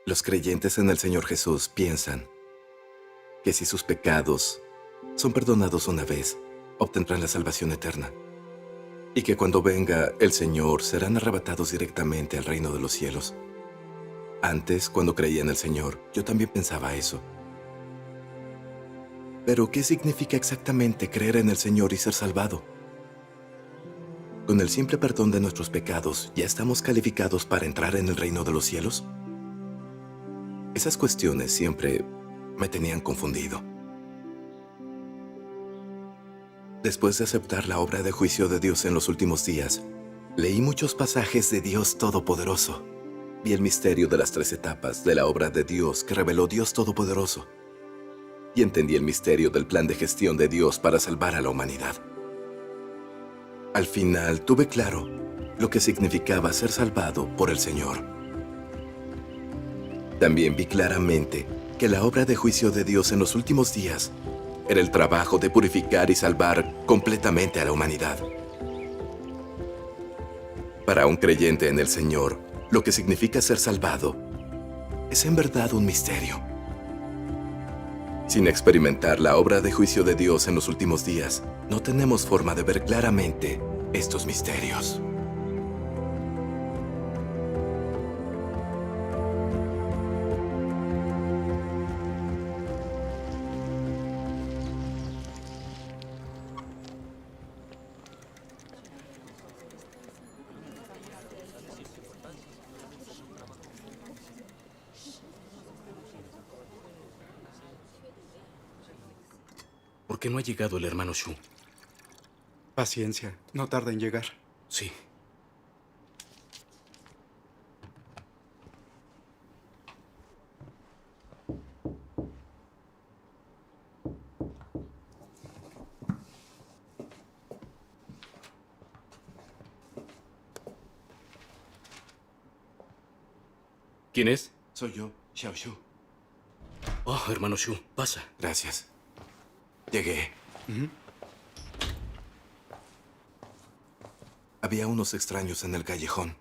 Los creyentes en el Señor Jesús piensan que si sus pecados son perdonados una vez, obtendrán la salvación eterna. Y que cuando venga el Señor serán arrebatados directamente al reino de los cielos. Antes, cuando creía en el Señor, yo también pensaba eso. Pero, ¿qué significa exactamente creer en el Señor y ser salvado? ¿Con el simple perdón de nuestros pecados ya estamos calificados para entrar en el reino de los cielos? Esas cuestiones siempre me tenían confundido. Después de aceptar la obra de juicio de Dios en los últimos días, leí muchos pasajes de Dios Todopoderoso. Vi el misterio de las 3 etapas de la obra de Dios que reveló Dios Todopoderoso. Y entendí el misterio del plan de gestión de Dios para salvar a la humanidad. Al final tuve claro lo que significaba ser salvado por el Señor. También vi claramente que la obra de juicio de Dios en los últimos días era el trabajo de purificar y salvar completamente a la humanidad. Para un creyente en el Señor, lo que significa ser salvado es en verdad un misterio. Sin experimentar la obra de juicio de Dios en los últimos días, no tenemos forma de ver claramente estos misterios. ¿Por qué no ha llegado el hermano Shu? Paciencia, no tarda en llegar. Sí. ¿Quién es? Soy yo, Xiao Shu. Oh, hermano Shu, pasa. Gracias. Llegué. Había unos extraños en el callejón.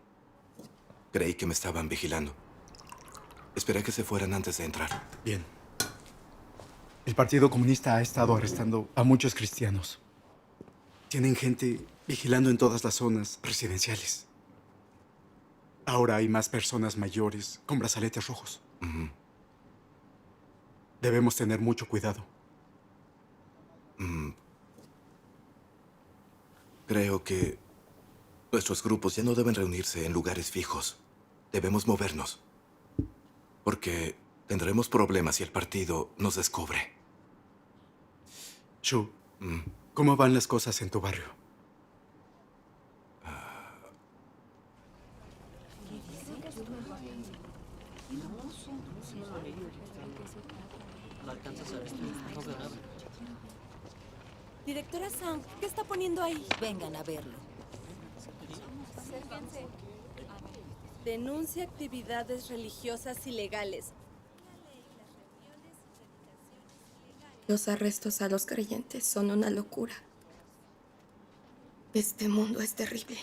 Creí que me estaban vigilando. Esperé que se fueran antes de entrar. Bien. El Partido Comunista ha estado arrestando a muchos cristianos. Tienen gente vigilando en todas las zonas residenciales. Ahora hay más personas mayores con brazaletes rojos. Debemos tener mucho cuidado. Creo que nuestros grupos ya no deben reunirse en lugares fijos. Debemos movernos. Porque tendremos problemas si el partido nos descubre. Shu, ¿cómo van las cosas en tu barrio? Directora Sam, ¿qué está poniendo ahí? Vengan a verlo. Denuncia actividades religiosas ilegales. Los arrestos a los creyentes son una locura. Este mundo es terrible.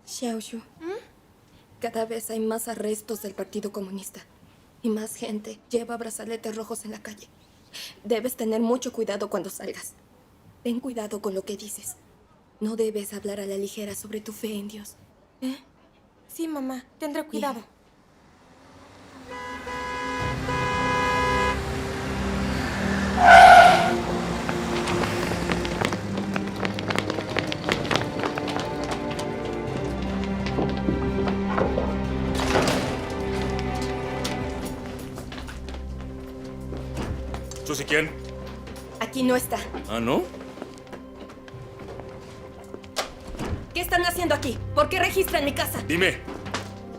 Xiaoshu, cada vez hay más arrestos del Partido Comunista. Y más gente lleva brazaletes rojos en la calle. Debes tener mucho cuidado cuando salgas. Ten cuidado con lo que dices. No debes hablar a la ligera sobre tu fe en Dios. ¿Eh? Sí, mamá, tendré cuidado. ¿Susi quién? Aquí no está. ¿Ah, no? ¿Qué están haciendo aquí? ¿Por qué registran mi casa? Dime,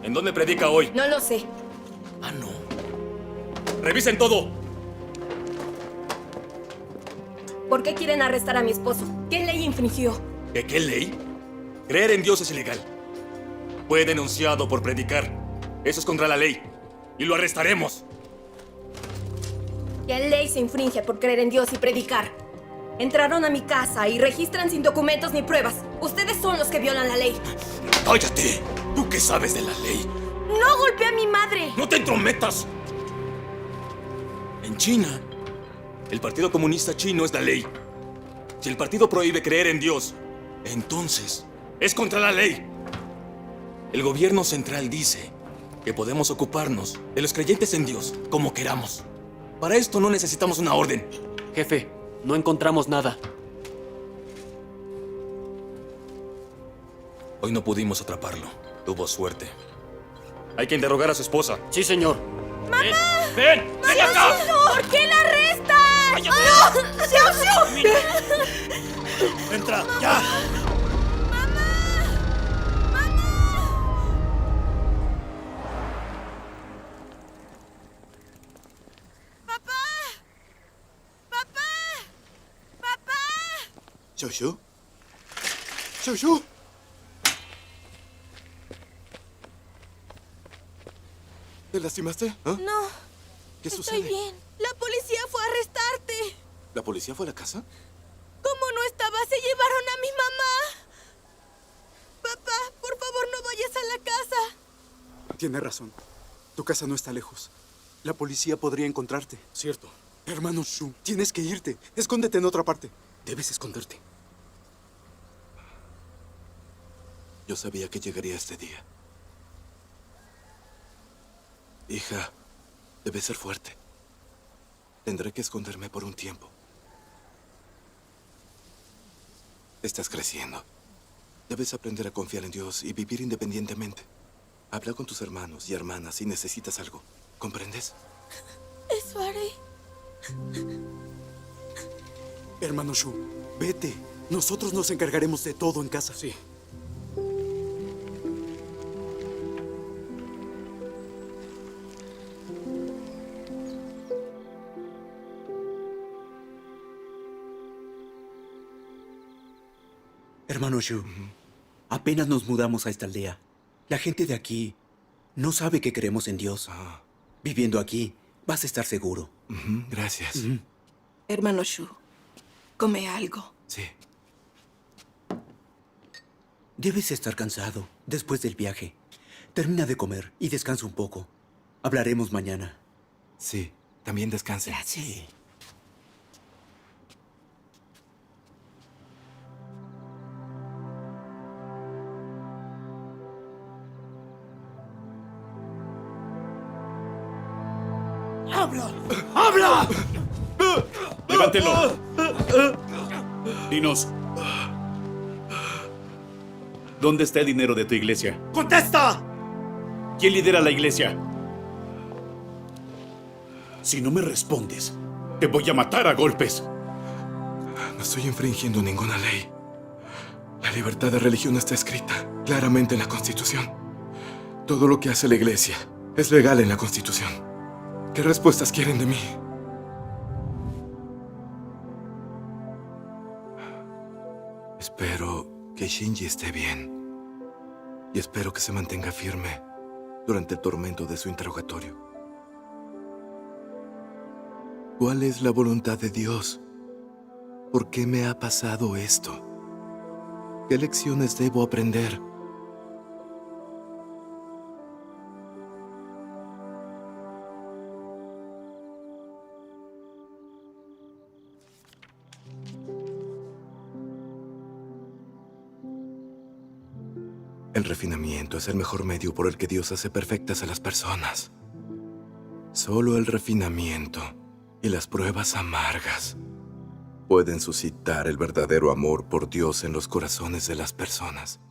¿en dónde predica hoy? No lo sé. Ah, no. ¡Revisen todo! ¿Por qué quieren arrestar a mi esposo? ¿Qué ley infringió? ¿Qué ley? Creer en Dios es ilegal. Fue denunciado por predicar. Eso es contra la ley. Y lo arrestaremos. ¿Qué ley se infringe por creer en Dios y predicar? Entraron a mi casa y registran sin documentos ni pruebas. Ustedes son los que violan la ley. ¡Cállate! ¿Tú qué sabes de la ley? ¡No golpeé a mi madre! ¡No te entrometas! En China, el Partido Comunista Chino es la ley. Si el partido prohíbe creer en Dios, entonces es contra la ley. El gobierno central dice que podemos ocuparnos de los creyentes en Dios como queramos. Para esto no necesitamos una orden. Jefe, no encontramos nada. Hoy no pudimos atraparlo. Tuvo suerte. Hay que interrogar a su esposa. Sí, señor. ¡Mamá! ¡Ven! ¡Ven acá! ¿Por qué la arrestan? ¡Cállate! ¡No! ¡Xiao, Xiao! ¡Entra! ¡Ya! ¿Xiaoxiu? ¿Xiaoxiu? ¿Te lastimaste? ¿Ah? No, ¿Qué estoy sucede? bien. La policía fue a arrestarte. ¿La policía fue a la casa? Como no estaba, se llevaron a mi mamá. Papá, por favor, no vayas a la casa. Tiene razón. Tu casa no está lejos. La policía podría encontrarte. Cierto. Hermano Shu, tienes que irte. Escóndete en otra parte. Debes esconderte. Yo sabía que llegaría este día. Hija, debes ser fuerte. Tendré que esconderme por un tiempo. Estás creciendo. Debes aprender a confiar en Dios y vivir independientemente. Habla con tus hermanos y hermanas si necesitas algo. ¿Comprendes? Eso haré. Hermano Shu, vete. Nosotros nos encargaremos de todo en casa. Sí. Hermano Shu, apenas nos mudamos a esta aldea. La gente de aquí no sabe que creemos en Dios. Viviendo aquí, vas a estar seguro. Gracias. Hermano Shu, come algo. Sí. Debes estar cansado después del viaje. Termina de comer y descansa un poco. Hablaremos mañana. Sí. También descanse. Sí. ¡Habla! ¡Levántelo! Dinos. ¿Dónde está el dinero de tu iglesia? ¡Contesta! ¿Quién lidera la iglesia? Si no me respondes, te voy a matar a golpes. No estoy infringiendo ninguna ley. La libertad de religión está escrita claramente en la Constitución. Todo lo que hace la iglesia es legal en la Constitución. ¿Qué respuestas quieren de mí? Espero que Shinji esté bien. Y espero que se mantenga firme durante el tormento de su interrogatorio. ¿Cuál es la voluntad de Dios? ¿Por qué me ha pasado esto? ¿Qué lecciones debo aprender? El refinamiento es el mejor medio por el que Dios hace perfectas a las personas. Solo el refinamiento y las pruebas amargas pueden suscitar el verdadero amor por Dios en los corazones de las personas.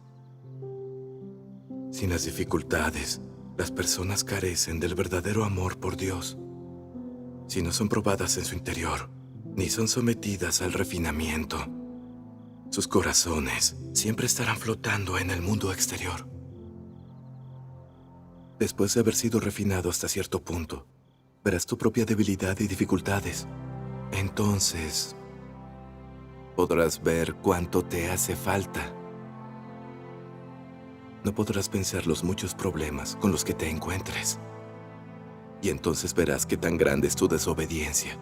Sin las dificultades, las personas carecen del verdadero amor por Dios. Si no son probadas en su interior, ni son sometidas al refinamiento, sus corazones siempre estarán flotando en el mundo exterior. Después de haber sido refinado hasta cierto punto, verás tu propia debilidad y dificultades. Entonces, podrás ver cuánto te hace falta. No podrás vencer los muchos problemas con los que te encuentres. Y entonces verás qué tan grande es tu desobediencia.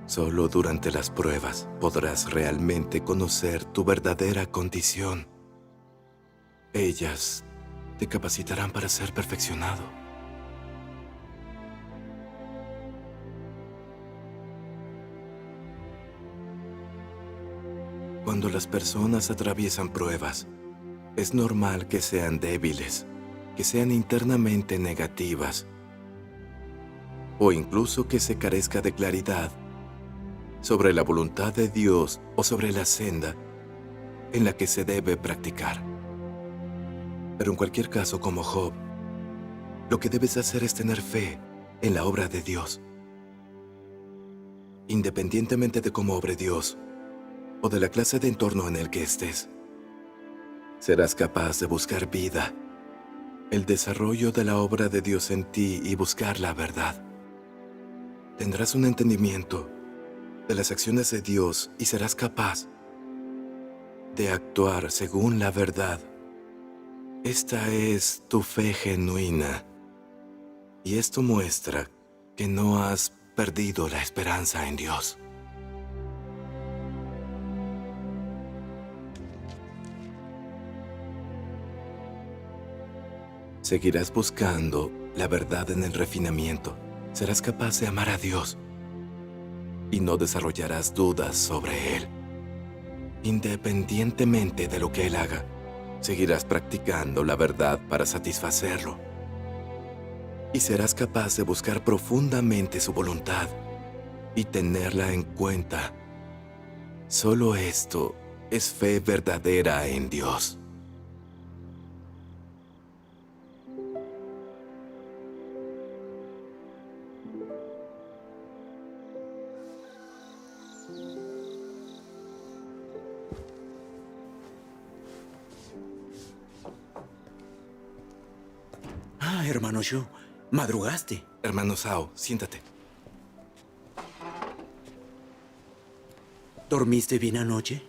Solo durante las pruebas podrás realmente conocer tu verdadera condición. Ellas te capacitarán para ser perfeccionado. Cuando las personas atraviesan pruebas, es normal que sean débiles, que sean internamente negativas, o incluso que se carezca de claridad sobre la voluntad de Dios o sobre la senda en la que se debe practicar. Pero en cualquier caso, como Job, lo que debes hacer es tener fe en la obra de Dios. Independientemente de cómo obre Dios o de la clase de entorno en el que estés, serás capaz de buscar vida, el desarrollo de la obra de Dios en ti y buscar la verdad. Tendrás un entendimiento de las acciones de Dios y serás capaz de actuar según la verdad. Esta es tu fe genuina, y esto muestra que no has perdido la esperanza en Dios. Seguirás buscando la verdad en el refinamiento. Serás capaz de amar a Dios y no desarrollarás dudas sobre Él. Independientemente de lo que Él haga, seguirás practicando la verdad para satisfacerlo. Y serás capaz de buscar profundamente su voluntad y tenerla en cuenta. Solo esto es fe verdadera en Dios. Hermano Shu, madrugaste. Hermano Sao, siéntate. ¿Dormiste bien anoche?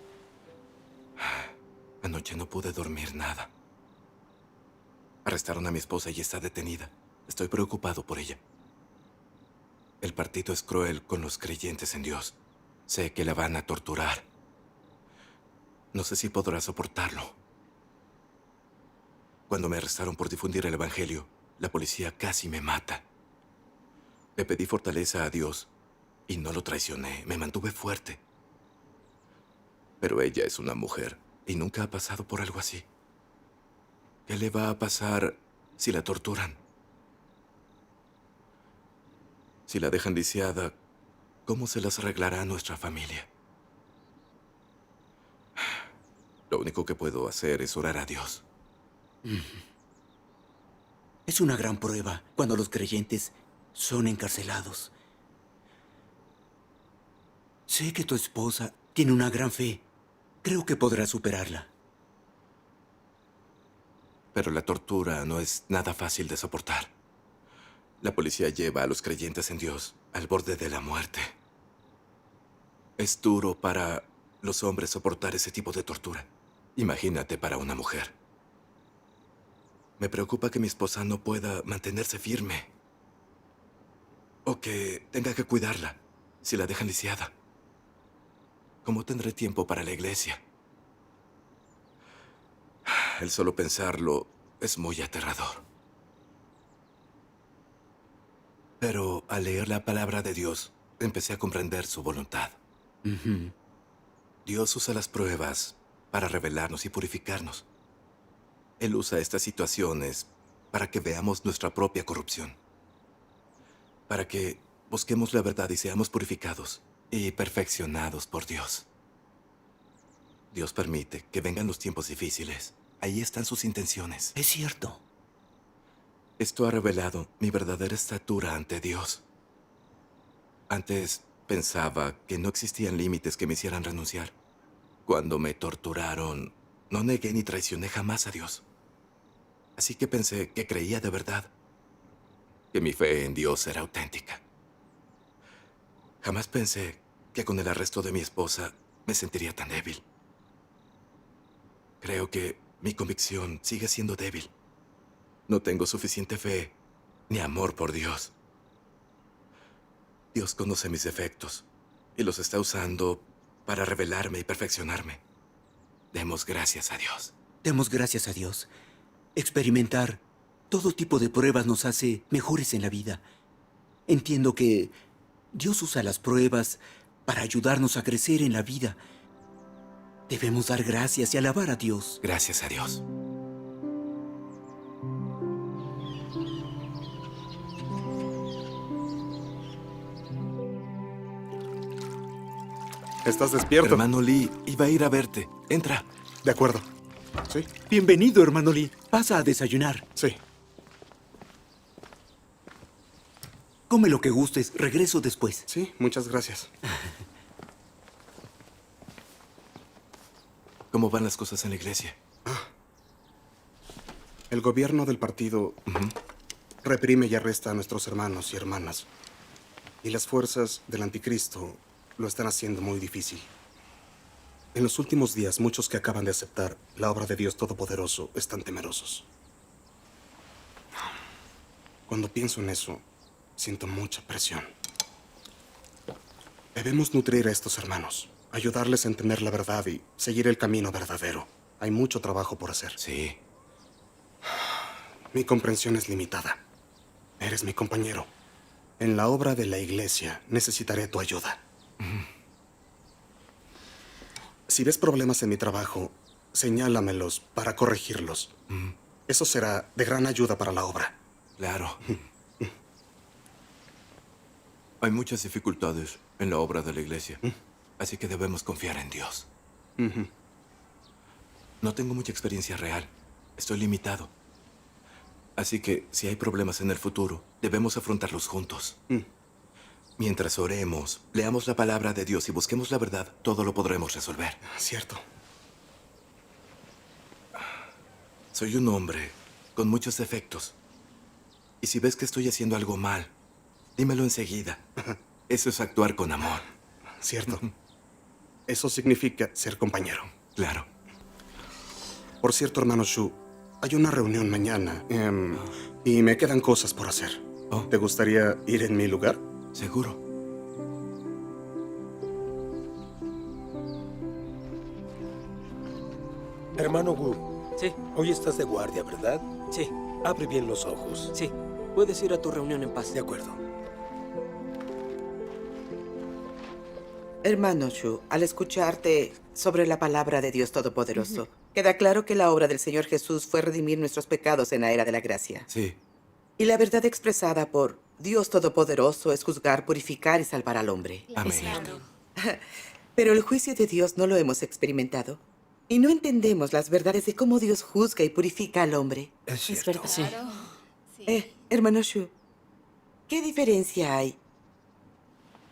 Anoche no pude dormir nada. Arrestaron a mi esposa y está detenida. Estoy preocupado por ella. El partido es cruel con los creyentes en Dios. Sé que la van a torturar. No sé si podrá soportarlo. Cuando me arrestaron por difundir el Evangelio, la policía casi me mata. Le pedí fortaleza a Dios y no lo traicioné. Me mantuve fuerte. Pero ella es una mujer y nunca ha pasado por algo así. ¿Qué le va a pasar si la torturan? Si la dejan lisiada, ¿cómo se las arreglará nuestra familia? Lo único que puedo hacer es orar a Dios. Es una gran prueba cuando los creyentes son encarcelados. Sé que tu esposa tiene una gran fe. Creo que podrás superarla. Pero la tortura no es nada fácil de soportar. La policía lleva a los creyentes en Dios al borde de la muerte. Es duro para los hombres soportar ese tipo de tortura. Imagínate para una mujer. Me preocupa que mi esposa no pueda mantenerse firme. O que tenga que cuidarla si la dejan lisiada. ¿Cómo tendré tiempo para la iglesia? El solo pensarlo es muy aterrador. Pero al leer la palabra de Dios, empecé a comprender su voluntad. Dios usa las pruebas para revelarnos y purificarnos. Él usa estas situaciones para que veamos nuestra propia corrupción. Para que busquemos la verdad y seamos purificados y perfeccionados por Dios. Dios permite que vengan los tiempos difíciles. Ahí están sus intenciones. Es cierto. Esto ha revelado mi verdadera estatura ante Dios. Antes pensaba que no existían límites que me hicieran renunciar. Cuando me torturaron, no negué ni traicioné jamás a Dios. Así que pensé que creía de verdad, que mi fe en Dios era auténtica. Jamás pensé que con el arresto de mi esposa me sentiría tan débil. Creo que mi convicción sigue siendo débil. No tengo suficiente fe ni amor por Dios. Dios conoce mis defectos. y los está usando para revelarme y perfeccionarme. Demos gracias a Dios. Demos gracias a Dios. Experimentar todo tipo de pruebas nos hace mejores en la vida. Entiendo que Dios usa las pruebas para ayudarnos a crecer en la vida. Debemos dar gracias y alabar a Dios. Gracias a Dios. ¿Estás despierto? Hermano Lee, iba a ir a verte. Entra. De acuerdo. ¿Sí? Bienvenido, hermano Lee. Pasa a desayunar. Sí. Come lo que gustes. Regreso después. Sí, muchas gracias. ¿Cómo van las cosas en la iglesia? El gobierno del partido reprime y arresta a nuestros hermanos y hermanas. Y las fuerzas del anticristo lo están haciendo muy difícil. En los últimos días, muchos que acaban de aceptar la obra de Dios Todopoderoso están temerosos. Cuando pienso en eso, siento mucha presión. Debemos nutrir a estos hermanos, ayudarles a entender la verdad y seguir el camino verdadero. Hay mucho trabajo por hacer. Sí. Mi comprensión es limitada. Eres mi compañero. En la obra de la iglesia necesitaré tu ayuda. Si ves problemas en mi trabajo, señálamelos para corregirlos. Eso será de gran ayuda para la obra. Claro. Hay muchas dificultades en la obra de la iglesia, así que debemos confiar en Dios. No tengo mucha experiencia real. Estoy limitado. Así que, si hay problemas en el futuro, debemos afrontarlos juntos. Mientras oremos, leamos la palabra de Dios y busquemos la verdad, todo lo podremos resolver. Cierto. Soy un hombre con muchos defectos. Y si ves que estoy haciendo algo mal, dímelo enseguida. Eso es actuar con amor. Cierto. Eso significa ser compañero. Claro. Por cierto, hermano Shu, hay una reunión mañana y me quedan cosas por hacer. ¿Te gustaría ir en mi lugar? Seguro. Hermano Wu. Sí. Hoy estás de guardia, ¿verdad? Sí. Abre bien los ojos. Sí. Puedes ir a tu reunión en paz. De acuerdo. Hermano Shu, al escucharte sobre la palabra de Dios Todopoderoso, queda claro que la obra del Señor Jesús fue redimir nuestros pecados en la era de la gracia. Sí. Y la verdad expresada por Dios Todopoderoso es juzgar, purificar y salvar al hombre. Amén. Pero el juicio de Dios no lo hemos experimentado. Y no entendemos las verdades de cómo Dios juzga y purifica al hombre. Es cierto. Sí. Hermano Shu, ¿qué diferencia hay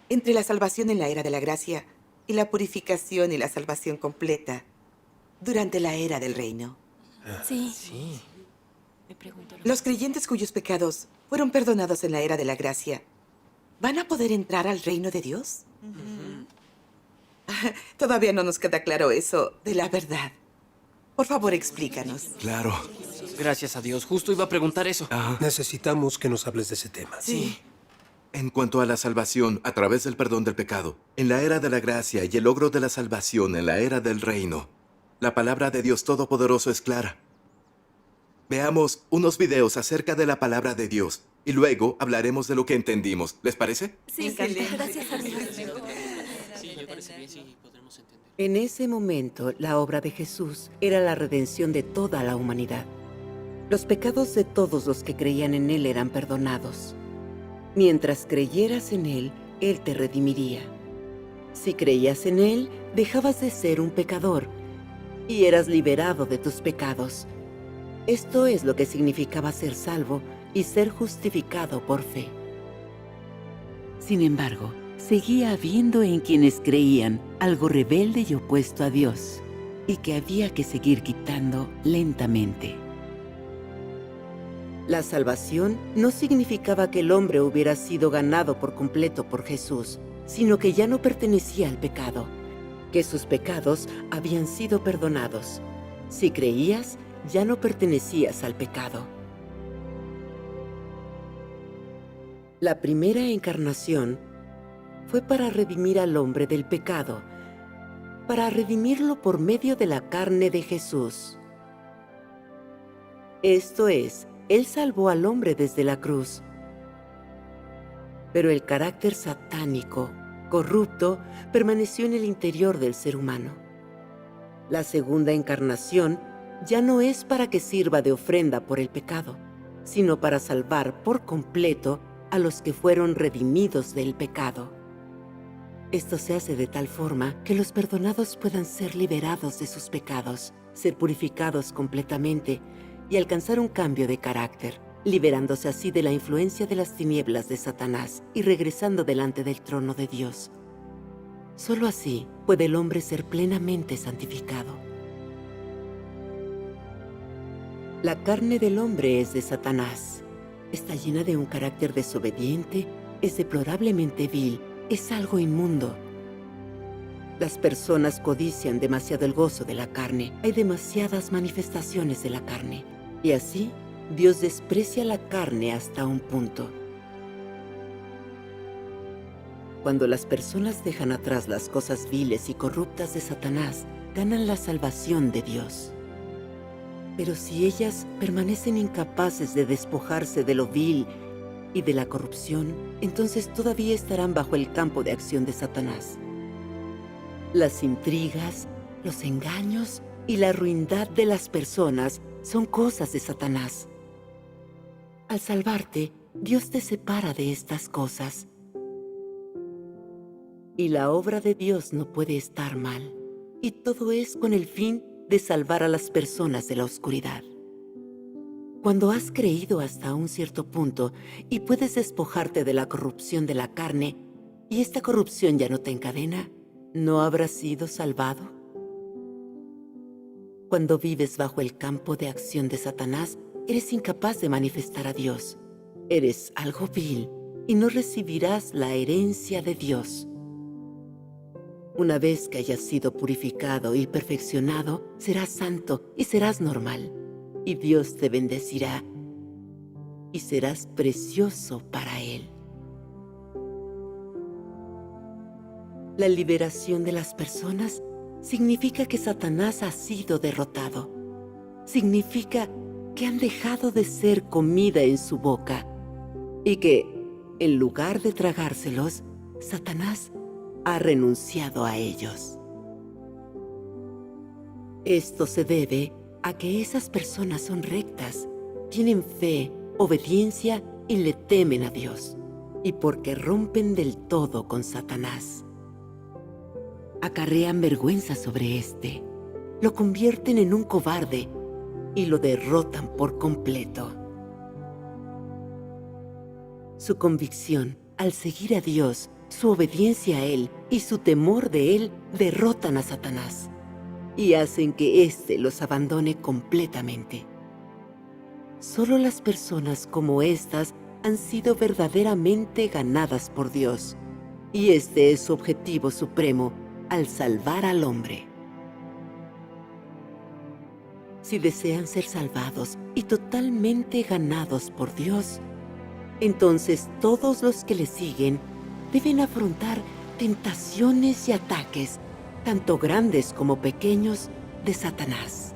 entre la salvación en la era de la gracia y la purificación y la salvación completa durante la era del reino? Sí. Sí. Los creyentes cuyos pecados fueron perdonados en la era de la gracia, ¿van a poder entrar al reino de Dios? Todavía no nos queda claro eso de la verdad. Por favor, explícanos. Claro. Gracias a Dios. Justo iba a preguntar eso. Necesitamos que nos hables de ese tema. Sí. En cuanto a la salvación a través del perdón del pecado, en la era de la gracia y el logro de la salvación en la era del reino, la palabra de Dios Todopoderoso es clara. Veamos unos videos acerca de la palabra de Dios y luego hablaremos de lo que entendimos. ¿Les parece? Sí, gracias a Dios. Sí, me parece bien. Sí, podremos entender. En ese momento, la obra de Jesús era la redención de toda la humanidad. Los pecados de todos los que creían en Él eran perdonados. Mientras creyeras en Él, Él te redimiría. Si creías en Él, dejabas de ser un pecador y eras liberado de tus pecados. Esto es lo que significaba ser salvo y ser justificado por fe. Sin embargo, seguía habiendo en quienes creían algo rebelde y opuesto a Dios, y que había que seguir quitando lentamente. La salvación no significaba que el hombre hubiera sido ganado por completo por Jesús, sino que ya no pertenecía al pecado, que sus pecados habían sido perdonados. Si creías, ya no pertenecías al pecado. La primera encarnación fue para redimir al hombre del pecado, para redimirlo por medio de la carne de Jesús. Esto es, Él salvó al hombre desde la cruz. Pero el carácter satánico, corrupto, permaneció en el interior del ser humano. La segunda encarnación ya no es para que sirva de ofrenda por el pecado, sino para salvar por completo a los que fueron redimidos del pecado. Esto se hace de tal forma que los perdonados puedan ser liberados de sus pecados, ser purificados completamente y alcanzar un cambio de carácter, liberándose así de la influencia de las tinieblas de Satanás y regresando delante del trono de Dios. Solo así puede el hombre ser plenamente santificado. La carne del hombre es de Satanás. Está llena de un carácter desobediente, es deplorablemente vil, es algo inmundo. Las personas codician demasiado el gozo de la carne. Hay demasiadas manifestaciones de la carne. Y así, Dios desprecia la carne hasta un punto. Cuando las personas dejan atrás las cosas viles y corruptas de Satanás, ganan la salvación de Dios. Pero si ellas permanecen incapaces de despojarse de lo vil y de la corrupción, entonces todavía estarán bajo el campo de acción de Satanás. Las intrigas, los engaños y la ruindad de las personas son cosas de Satanás. Al salvarte, Dios te separa de estas cosas. Y la obra de Dios no puede estar mal. Y todo es con el fin de salvar a las personas de la oscuridad. Cuando has creído hasta un cierto punto y puedes despojarte de la corrupción de la carne, y esta corrupción ya no te encadena, ¿no habrás sido salvado? Cuando vives bajo el campo de acción de Satanás, eres incapaz de manifestar a Dios. Eres algo vil y no recibirás la herencia de Dios. Una vez que hayas sido purificado y perfeccionado, serás santo y serás normal. Y Dios te bendecirá y serás precioso para Él. La liberación de las personas significa que Satanás ha sido derrotado. Significa que han dejado de ser comida en su boca y que, en lugar de tragárselos, Satanás ha renunciado a ellos. Esto se debe a que esas personas son rectas, tienen fe, obediencia y le temen a Dios, y porque rompen del todo con Satanás. Acarrean vergüenza sobre éste, lo convierten en un cobarde y lo derrotan por completo. Su convicción al seguir a Dios, su obediencia a Él y su temor de Él derrotan a Satanás y hacen que éste los abandone completamente. Solo las personas como estas han sido verdaderamente ganadas por Dios, y este es su objetivo supremo al salvar al hombre. Si desean ser salvados y totalmente ganados por Dios, entonces todos los que le siguen deben afrontar tentaciones y ataques, tanto grandes como pequeños, de Satanás.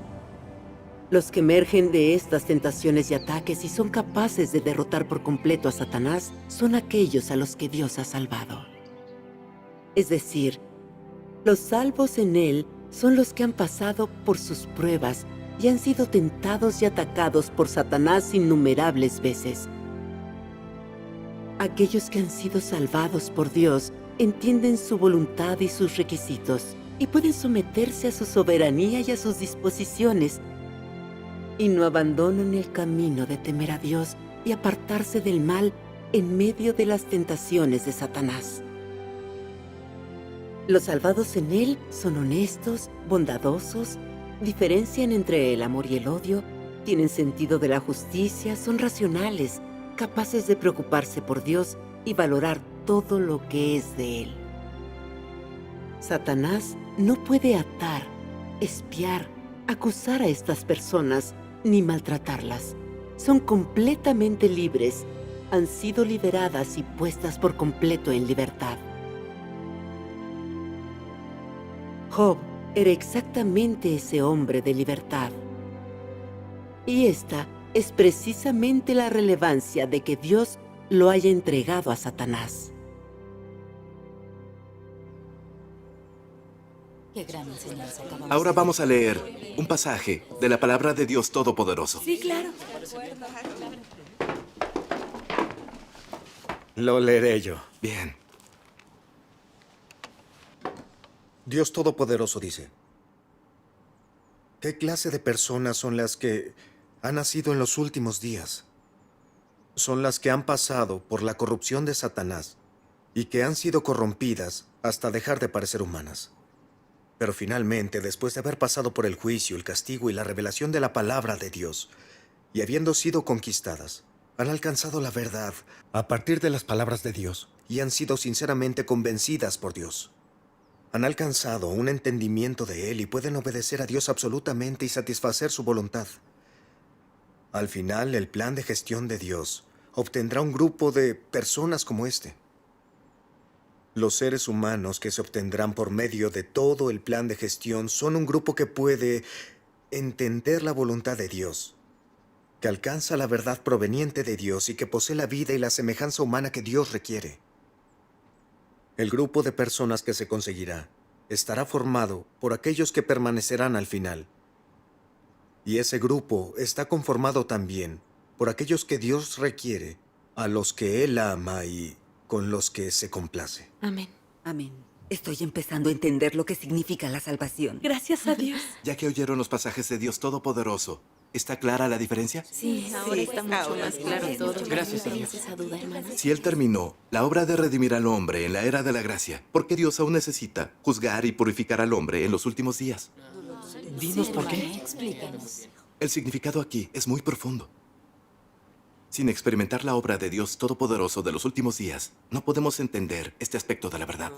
Los que emergen de estas tentaciones y ataques y son capaces de derrotar por completo a Satanás son aquellos a los que Dios ha salvado. Es decir, los salvos en Él son los que han pasado por sus pruebas y han sido tentados y atacados por Satanás innumerables veces. Aquellos que han sido salvados por Dios entienden su voluntad y sus requisitos y pueden someterse a su soberanía y a sus disposiciones y no abandonan el camino de temer a Dios y apartarse del mal en medio de las tentaciones de Satanás. Los salvados en Él son honestos, bondadosos, diferencian entre el amor y el odio, tienen sentido de la justicia, son racionales, capaces de preocuparse por Dios y valorar todo lo que es de Él. Satanás no puede atar, espiar, acusar a estas personas ni maltratarlas. Son completamente libres, han sido liberadas y puestas por completo en libertad. Job era exactamente ese hombre de libertad. Y esta es precisamente la relevancia de que Dios lo haya entregado a Satanás. Qué gran enseñanza acabamos Ahora de vamos a leer un pasaje de la palabra de Dios Todopoderoso. Sí, claro. Lo leeré yo. Bien. Dios Todopoderoso dice: ¿qué clase de personas son las que han nacido en los últimos días? Son las que han pasado por la corrupción de Satanás y que han sido corrompidas hasta dejar de parecer humanas. Pero finalmente, después de haber pasado por el juicio, el castigo y la revelación de la palabra de Dios, y habiendo sido conquistadas, han alcanzado la verdad a partir de las palabras de Dios y han sido sinceramente convencidas por Dios. Han alcanzado un entendimiento de Él y pueden obedecer a Dios absolutamente y satisfacer su voluntad. Al final, el plan de gestión de Dios obtendrá un grupo de personas como este. Los seres humanos que se obtendrán por medio de todo el plan de gestión son un grupo que puede entender la voluntad de Dios, que alcanza la verdad proveniente de Dios y que posee la vida y la semejanza humana que Dios requiere. El grupo de personas que se conseguirá estará formado por aquellos que permanecerán al final. Y ese grupo está conformado también por aquellos que Dios requiere, a los que Él ama y con los que se complace. Amén. Amén. Estoy empezando a entender lo que significa la salvación. Gracias a Dios. Ya que oyeron los pasajes de Dios Todopoderoso, ¿está clara la diferencia? Sí, ahora está mucho más claro todo. Gracias a Dios. Esa duda, hermana. Si Él terminó la obra de redimir al hombre en la era de la gracia, ¿por qué Dios aún necesita juzgar y purificar al hombre en los últimos días? Dinos por qué. Explícanos. El significado aquí es muy profundo. Sin experimentar la obra de Dios Todopoderoso de los últimos días, no podemos entender este aspecto de la verdad.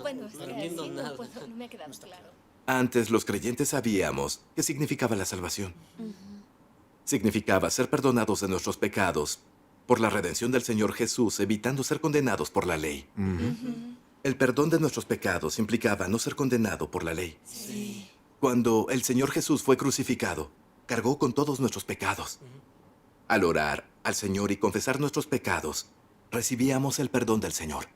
Bueno, es No que entiendo sí, nada. no me ha quedado claro. Antes los creyentes sabíamos qué significaba la salvación. Significaba ser perdonados de nuestros pecados por la redención del Señor Jesús, evitando ser condenados por la ley. El perdón de nuestros pecados implicaba no ser condenado por la ley. Sí. Cuando el Señor Jesús fue crucificado, cargó con todos nuestros pecados. Al orar al Señor y confesar nuestros pecados, recibíamos el perdón del Señor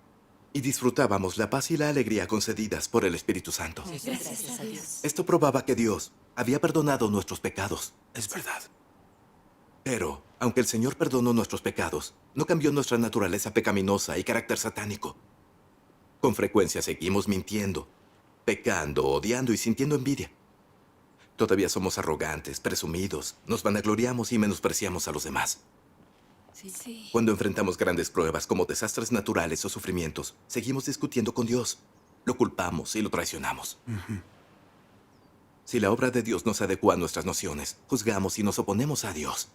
y disfrutábamos la paz y la alegría concedidas por el Espíritu Santo. Gracias a Dios. Esto probaba que Dios había perdonado nuestros pecados. Es verdad. Pero, aunque el Señor perdonó nuestros pecados, no cambió nuestra naturaleza pecaminosa y carácter satánico. Con frecuencia seguimos mintiendo, pecando, odiando y sintiendo envidia. Todavía somos arrogantes, presumidos, nos vanagloriamos y menospreciamos a los demás. Sí. Cuando enfrentamos grandes pruebas como desastres naturales o sufrimientos, seguimos discutiendo con Dios. Lo culpamos y lo traicionamos. Si la obra de Dios no se adecua a nuestras nociones, juzgamos y nos oponemos a Dios.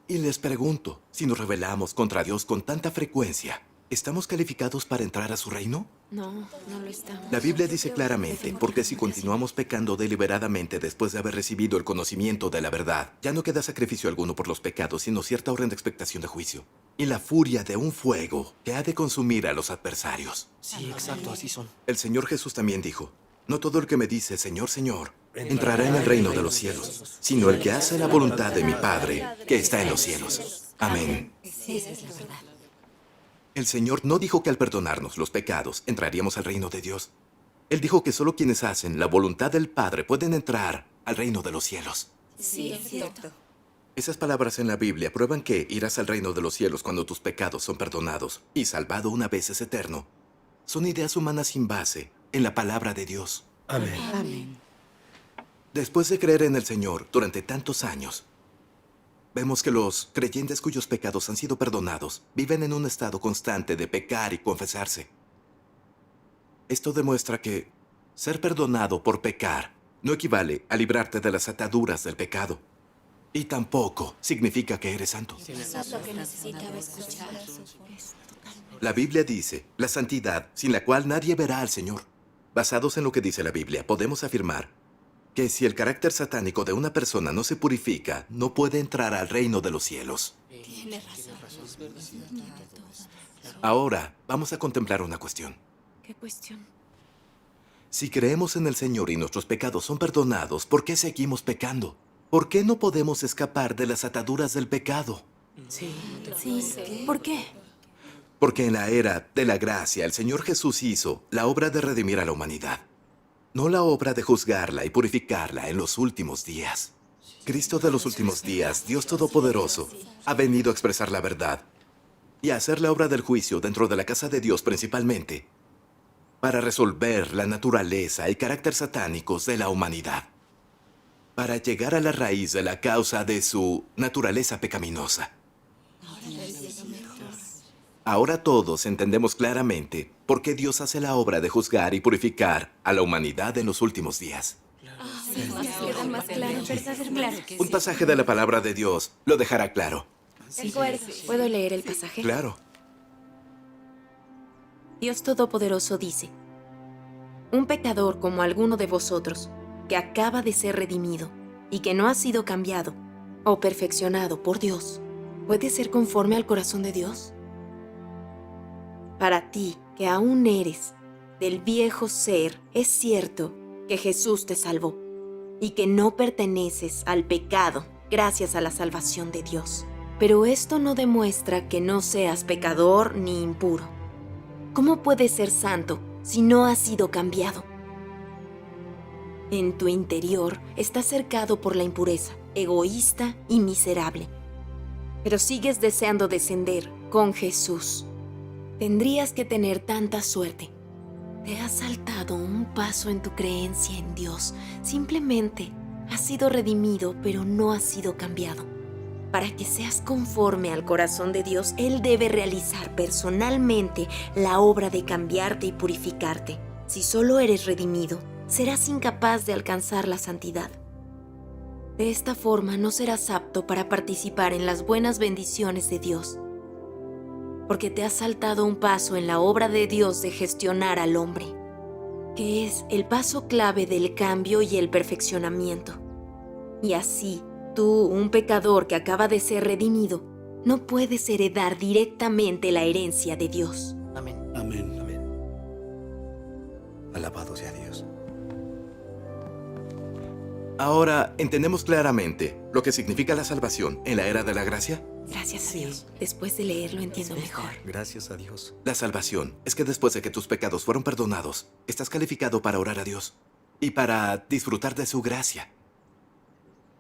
Y les pregunto, si nos rebelamos contra Dios con tanta frecuencia, ¿estamos calificados para entrar a su reino? No, no lo estamos. La Biblia dice claramente, porque si continuamos pecando deliberadamente después de haber recibido el conocimiento de la verdad, ya no queda sacrificio alguno por los pecados, sino cierta orden de expectación de juicio. Y la furia de un fuego que ha de consumir a los adversarios. Sí, exacto, así son. El Señor Jesús también dijo, no todo el que me dice, Señor, Señor, entrará en el reino de los cielos, sino el que hace la voluntad de mi Padre, que está en los cielos. Amén. Sí, esa es la verdad. El Señor no dijo que al perdonarnos los pecados entraríamos al reino de Dios. Él dijo que solo quienes hacen la voluntad del Padre pueden entrar al reino de los cielos. Sí, es cierto. Esas palabras en la Biblia prueban que irás al reino de los cielos cuando tus pecados son perdonados y salvado una vez es eterno. Son ideas humanas sin base en la palabra de Dios. Amén. Amén. Después de creer en el Señor durante tantos años, vemos que los creyentes cuyos pecados han sido perdonados viven en un estado constante de pecar y confesarse. Esto demuestra que ser perdonado por pecar no equivale a librarte de las ataduras del pecado. Y tampoco significa que eres santo. Eso es lo que necesitaba escuchar. La Biblia dice, la santidad sin la cual nadie verá al Señor. Basados en lo que dice la Biblia, podemos afirmar que si el carácter satánico de una persona no se purifica, no puede entrar al reino de los cielos. Tiene razón. Ahora, vamos a contemplar una cuestión. ¿Qué cuestión? Si creemos en el Señor y nuestros pecados son perdonados, ¿por qué seguimos pecando? ¿Por qué no podemos escapar de las ataduras del pecado? Sí. ¿Por qué? Porque en la era de la gracia el Señor Jesús hizo la obra de redimir a la humanidad, no la obra de juzgarla y purificarla en los últimos días. Cristo de los últimos días, Dios Todopoderoso, ha venido a expresar la verdad y a hacer la obra del juicio dentro de la casa de Dios principalmente, para resolver la naturaleza y carácter satánicos de la humanidad, para llegar a la raíz de la causa de su naturaleza pecaminosa. Ahora todos entendemos claramente por qué Dios hace la obra de juzgar y purificar a la humanidad en los últimos días. Queda más claro, ¿verdad? Un pasaje de la palabra de Dios lo dejará claro. De acuerdo. ¿Puedo leer el pasaje? Claro. Dios Todopoderoso dice, un pecador como alguno de vosotros, que acaba de ser redimido y que no ha sido cambiado o perfeccionado por Dios, ¿puede ser conforme al corazón de Dios? Para ti, que aún eres del viejo ser, es cierto que Jesús te salvó y que no perteneces al pecado gracias a la salvación de Dios. Pero esto no demuestra que no seas pecador ni impuro. ¿Cómo puedes ser santo si no has sido cambiado? En tu interior estás cercado por la impureza, egoísta y miserable. Pero sigues deseando descender con Jesús. Tendrías que tener tanta suerte. Te has saltado un paso en tu creencia en Dios. Simplemente has sido redimido, pero no has sido cambiado. Para que seas conforme al corazón de Dios, Él debe realizar personalmente la obra de cambiarte y purificarte. Si solo eres redimido, serás incapaz de alcanzar la santidad. De esta forma no serás apto para participar en las buenas bendiciones de Dios, porque te has saltado un paso en la obra de Dios de gestionar al hombre, que es el paso clave del cambio y el perfeccionamiento. Y así, tú, un pecador que acaba de ser redimido, no puedes heredar directamente la herencia de Dios. Amén. Amén. Alabado sea Dios. Ahora, ¿entendemos claramente lo que significa la salvación en la era de la gracia? Gracias a Dios. Después de leerlo entiendo mejor. Gracias a Dios. La salvación es que después de que tus pecados fueron perdonados, estás calificado para orar a Dios y para disfrutar de su gracia.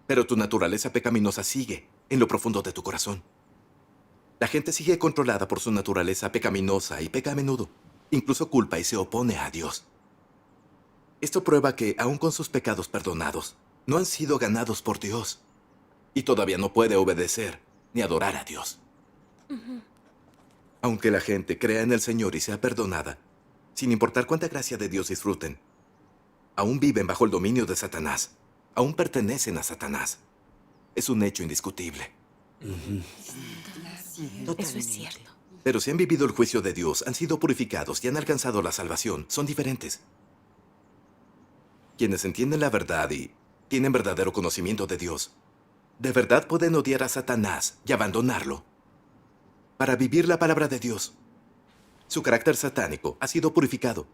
Pero tu naturaleza pecaminosa sigue en lo profundo de tu corazón. La gente sigue controlada por su naturaleza pecaminosa y peca a menudo. Incluso culpa y se opone a Dios. Esto prueba que, aun con sus pecados perdonados, no han sido ganados por Dios. Y todavía no puede obedecer ni adorar a Dios. Aunque la gente crea en el Señor y sea perdonada, sin importar cuánta gracia de Dios disfruten, aún viven bajo el dominio de Satanás. Aún pertenecen a Satanás. Es un hecho indiscutible. Eso es cierto. Pero si han vivido el juicio de Dios, han sido purificados y han alcanzado la salvación, son diferentes. Quienes entienden la verdad y tienen verdadero conocimiento de Dios, de verdad pueden odiar a Satanás y abandonarlo para vivir la palabra de Dios. Su carácter satánico ha sido purificado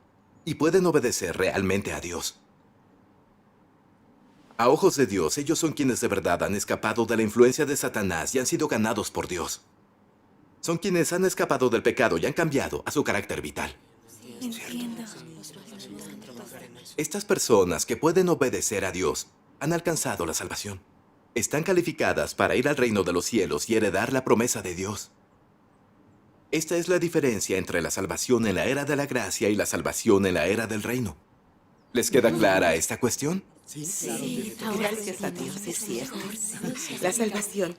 y pueden obedecer realmente a Dios. A ojos de Dios, ellos son quienes de verdad han escapado de la influencia de Satanás y han sido ganados por Dios. Son quienes han escapado del pecado y han cambiado a su carácter vital. Entiendo. Estas personas que pueden obedecer a Dios han alcanzado la salvación. Están calificadas para ir al reino de los cielos y heredar la promesa de Dios. Esta es la diferencia entre la salvación en la era de la gracia y la salvación en la era del reino. ¿Les queda clara esta cuestión? Sí, gracias a Dios, es cierto. La salvación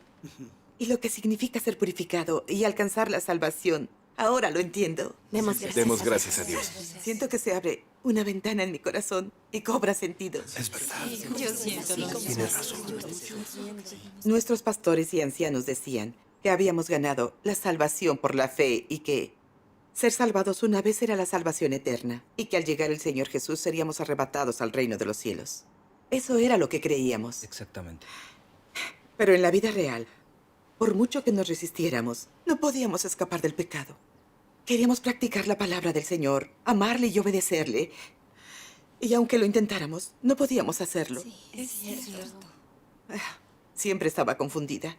y lo que significa ser purificado y alcanzar la salvación. Ahora lo entiendo. Demos gracias a Dios. Siento que se abre una ventana en mi corazón y cobra sentido. Es verdad. Yo siento lo mismo. Tienes razón. Nuestros pastores y ancianos decían que habíamos ganado la salvación por la fe y que ser salvados una vez era la salvación eterna y que al llegar el Señor Jesús seríamos arrebatados al reino de los cielos. Eso era lo que creíamos. Exactamente. Pero en la vida real, por mucho que nos resistiéramos, no podíamos escapar del pecado. Queríamos practicar la palabra del Señor, amarle y obedecerle. Y aunque lo intentáramos, no podíamos hacerlo. Es cierto. Siempre estaba confundida.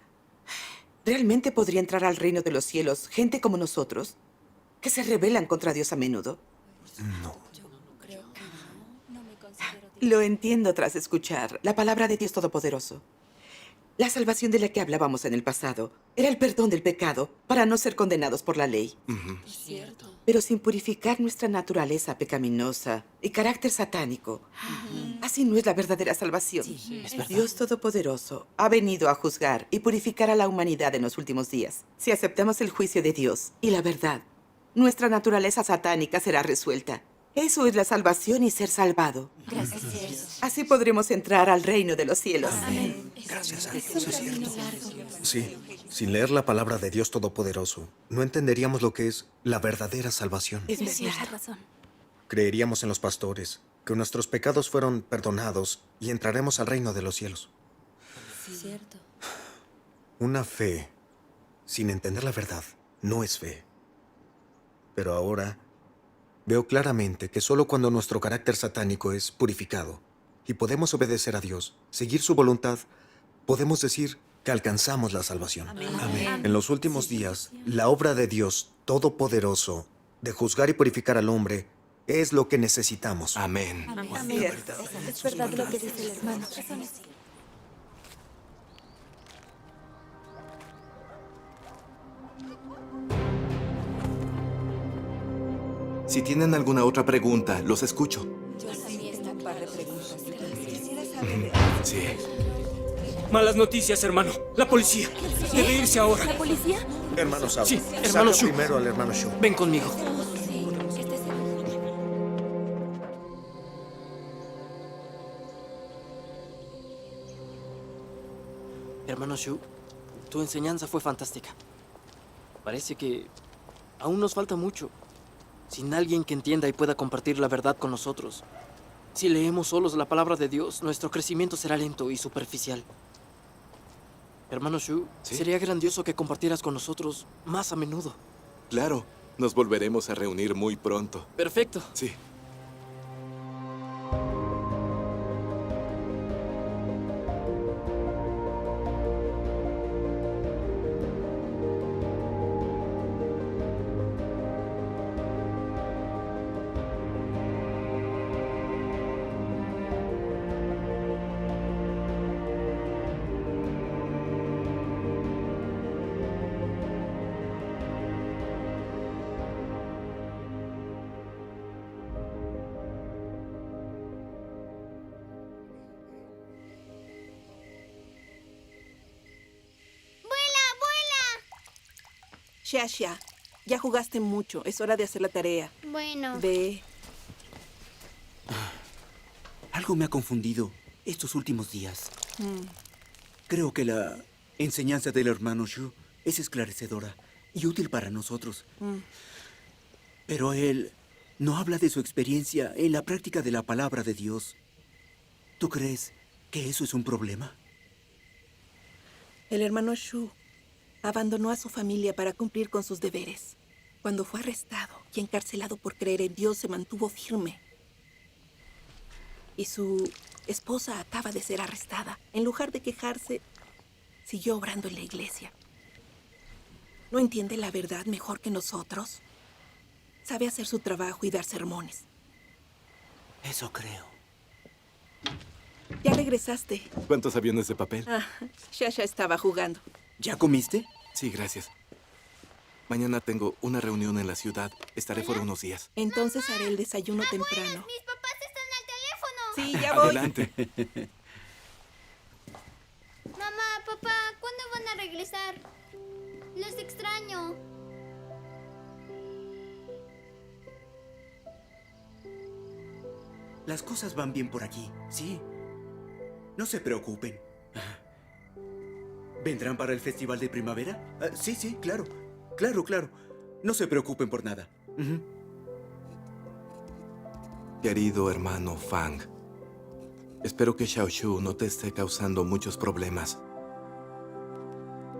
¿Realmente podría entrar al reino de los cielos gente como nosotros, que se rebelan contra Dios a menudo? Lo entiendo tras escuchar la palabra de Dios Todopoderoso. La salvación de la que hablábamos en el pasado era el perdón del pecado para no ser condenados por la ley. Es cierto. Pero sin purificar nuestra naturaleza pecaminosa y carácter satánico, así no es la verdadera salvación. es verdad. Dios Todopoderoso ha venido a juzgar y purificar a la humanidad en los últimos días. Si aceptamos el juicio de Dios y la verdad, nuestra naturaleza satánica será resuelta. Eso es la salvación y ser salvado. Gracias. Así podremos entrar al reino de los cielos. Gracias a Dios, es cierto. Sí, sin leer la palabra de Dios Todopoderoso, no entenderíamos lo que es la verdadera salvación. Es Tienes verdad. razón. Creeríamos en los pastores, que nuestros pecados fueron perdonados y entraremos al reino de los cielos. Cierto. Una fe sin entender la verdad no es fe. Pero ahora veo claramente que solo cuando nuestro carácter satánico es purificado y podemos obedecer a Dios, seguir su voluntad, podemos decir que alcanzamos la salvación. Amén. En los últimos días, la obra de Dios Todopoderoso de juzgar y purificar al hombre es lo que necesitamos. Amén. Cierto. Es verdad lo que dice el hermano. Si tienen alguna otra pregunta, los escucho. Yo también tengo un par de preguntas. Quisiera Ujú. Sí. Malas noticias, hermano. La policía. Debe irse ahora. ¿La policía? Hermano Sao, Sí, saca hermano Shu. primero al hermano Shu. Ven conmigo. Hermano Shu, tu enseñanza fue fantástica. Parece que aún nos falta mucho. Sin alguien que entienda y pueda compartir la verdad con nosotros. Si leemos solos la palabra de Dios, nuestro crecimiento será lento y superficial. Hermano Shu, ¿Sí? sería grandioso que compartieras con nosotros más a menudo. Claro, nos volveremos a reunir muy pronto. Perfecto. Sí. Shasha, ya jugaste mucho. Es hora de hacer la tarea. Bueno. Ve. Algo me ha confundido estos últimos días. Creo que la enseñanza del hermano Shu es esclarecedora y útil para nosotros. Pero él no habla de su experiencia en la práctica de la palabra de Dios. ¿Tú crees que eso es un problema? El hermano Shu abandonó a su familia para cumplir con sus deberes. Cuando fue arrestado y encarcelado por creer en Dios, se mantuvo firme. Y su esposa acaba de ser arrestada. En lugar de quejarse, siguió obrando en la iglesia. ¿No entiende la verdad mejor que nosotros? Sabe hacer su trabajo y dar sermones. Eso creo. Ya regresaste. ¿Cuántos aviones de papel? Shasha estaba jugando. ¿Ya comiste? Sí, gracias. Mañana tengo una reunión en la ciudad. Estaré fuera unos días. Entonces haré el desayuno temprano. ¡Mis papás están al teléfono! Sí, ya voy. Adelante. Mamá, papá, ¿cuándo van a regresar? Los extraño. Las cosas van bien por aquí, sí. No se preocupen. ¿Vendrán para el festival de primavera? Sí, sí, claro. Claro. No se preocupen por nada. Querido hermano Fang, espero que Xiaoshu no te esté causando muchos problemas.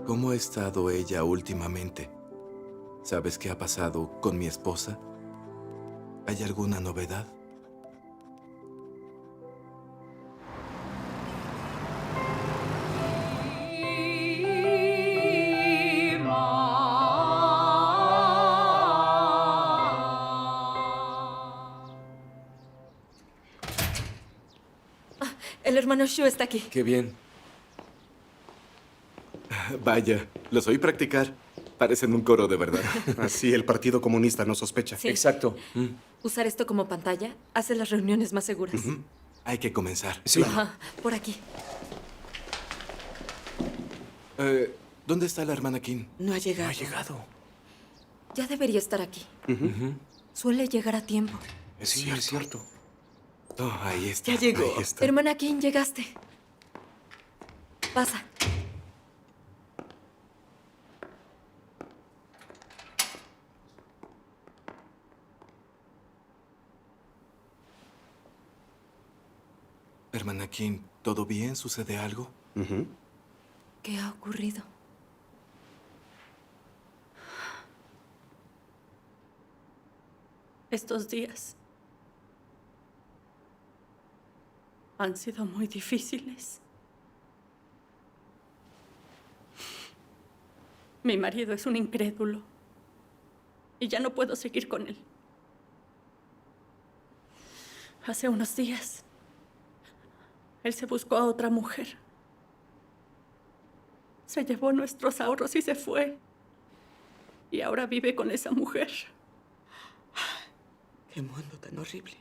¿Cómo ha estado ella últimamente? ¿Sabes qué ha pasado con mi esposa? ¿Hay alguna novedad? El hermano Shu está aquí. Qué bien. Vaya, los oí practicar. Parecen un coro de verdad. Así el Partido Comunista no sospecha. Sí. Exacto. Usar esto como pantalla hace las reuniones más seguras. Hay que comenzar. Ajá, por aquí. ¿Dónde está la hermana Kim? No ha llegado. No ha llegado. Ya debería estar aquí. Suele llegar a tiempo. Es cierto. Oh, ahí está. Ya llegó. Ahí está. Hermana Kim, llegaste. Pasa. Hermana Kim, ¿todo bien? ¿Sucede algo? ¿Qué ha ocurrido? Estos días han sido muy difíciles. Mi marido es un incrédulo y ya no puedo seguir con él. Hace unos días, él se buscó a otra mujer. Se llevó nuestros ahorros y se fue. Y ahora vive con esa mujer. Qué mundo tan horrible.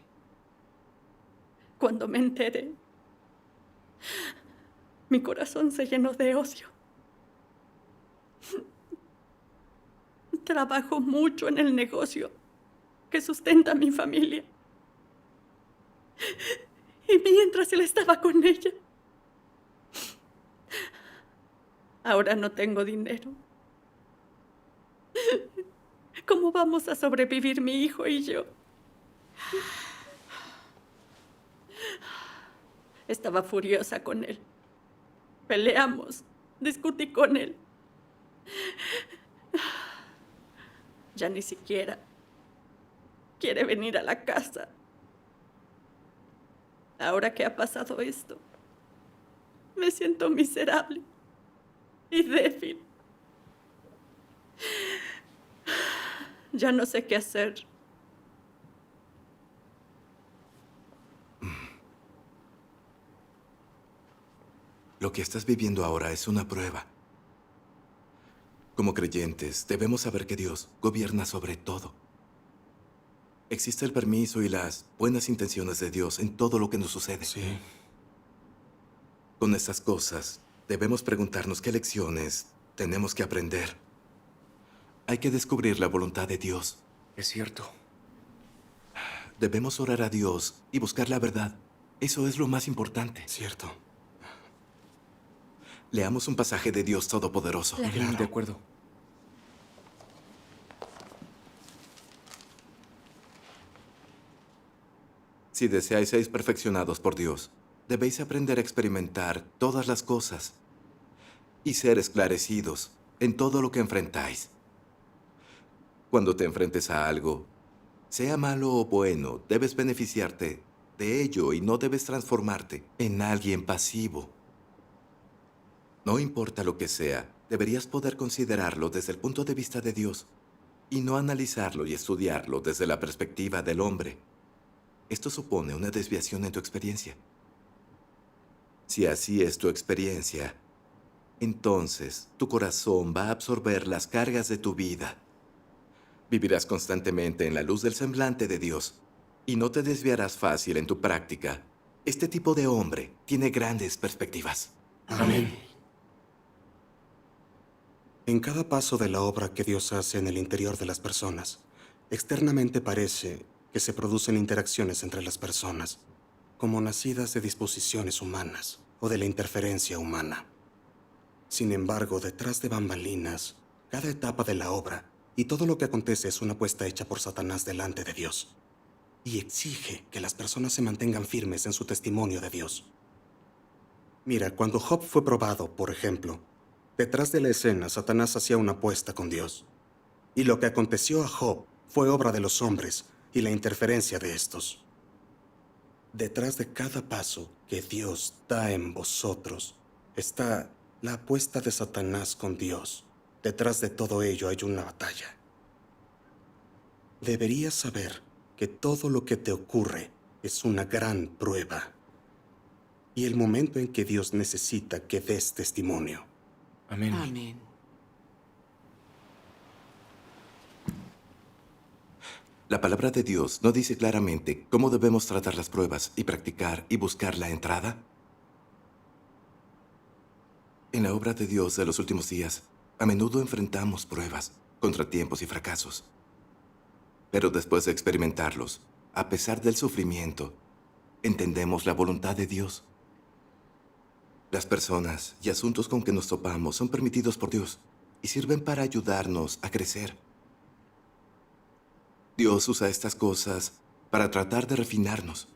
Cuando me enteré, mi corazón se llenó de odio. Trabajo mucho en el negocio que sustenta a mi familia. Y mientras él estaba con ella, ahora no tengo dinero. ¿Cómo vamos a sobrevivir mi hijo y yo? Estaba furiosa con él. Peleamos, discutí con él. Ya ni siquiera quiere venir a la casa. Ahora que ha pasado esto, me siento miserable y débil. Ya no sé qué hacer. Lo que estás viviendo ahora es una prueba. Como creyentes, debemos saber que Dios gobierna sobre todo. Existe el permiso y las buenas intenciones de Dios en todo lo que nos sucede. Sí. Con estas cosas, debemos preguntarnos qué lecciones tenemos que aprender. Hay que descubrir la voluntad de Dios. Es cierto. Debemos orar a Dios y buscar la verdad. Eso es lo más importante. Cierto. Leamos un pasaje de Dios Todopoderoso. De acuerdo. Si deseáis ser perfeccionados por Dios, debéis aprender a experimentar todas las cosas y ser esclarecidos en todo lo que enfrentáis. Cuando te enfrentes a algo, sea malo o bueno, debes beneficiarte de ello y no debes transformarte en alguien pasivo. No importa lo que sea, deberías poder considerarlo desde el punto de vista de Dios y no analizarlo y estudiarlo desde la perspectiva del hombre. Esto supone una desviación en tu experiencia. Si así es tu experiencia, entonces tu corazón va a absorber las cargas de tu vida. Vivirás constantemente en la luz del semblante de Dios y no te desviarás fácil en tu práctica. Este tipo de hombre tiene grandes perspectivas. Amén. En cada paso de la obra que Dios hace en el interior de las personas, externamente parece que se producen interacciones entre las personas, como nacidas de disposiciones humanas o de la interferencia humana. Sin embargo, detrás de bambalinas, cada etapa de la obra y todo lo que acontece es una apuesta hecha por Satanás delante de Dios, y exige que las personas se mantengan firmes en su testimonio de Dios. Mira, cuando Job fue probado, por ejemplo, detrás de la escena, Satanás hacía una apuesta con Dios. Y lo que aconteció a Job fue obra de los hombres y la interferencia de estos. Detrás de cada paso que Dios da en vosotros está la apuesta de Satanás con Dios. Detrás de todo ello hay una batalla. Deberías saber que todo lo que te ocurre es una gran prueba. y el momento en que Dios necesita que des testimonio. Amén. Amén. La palabra de Dios no dice claramente cómo debemos tratar las pruebas y practicar y buscar la entrada. En la obra de Dios de los últimos días, a menudo enfrentamos pruebas, contratiempos y fracasos. Pero después de experimentarlos, a pesar del sufrimiento, entendemos la voluntad de Dios. Las personas y asuntos con que nos topamos son permitidos por Dios y sirven para ayudarnos a crecer. Dios usa estas cosas para tratar de refinarnos,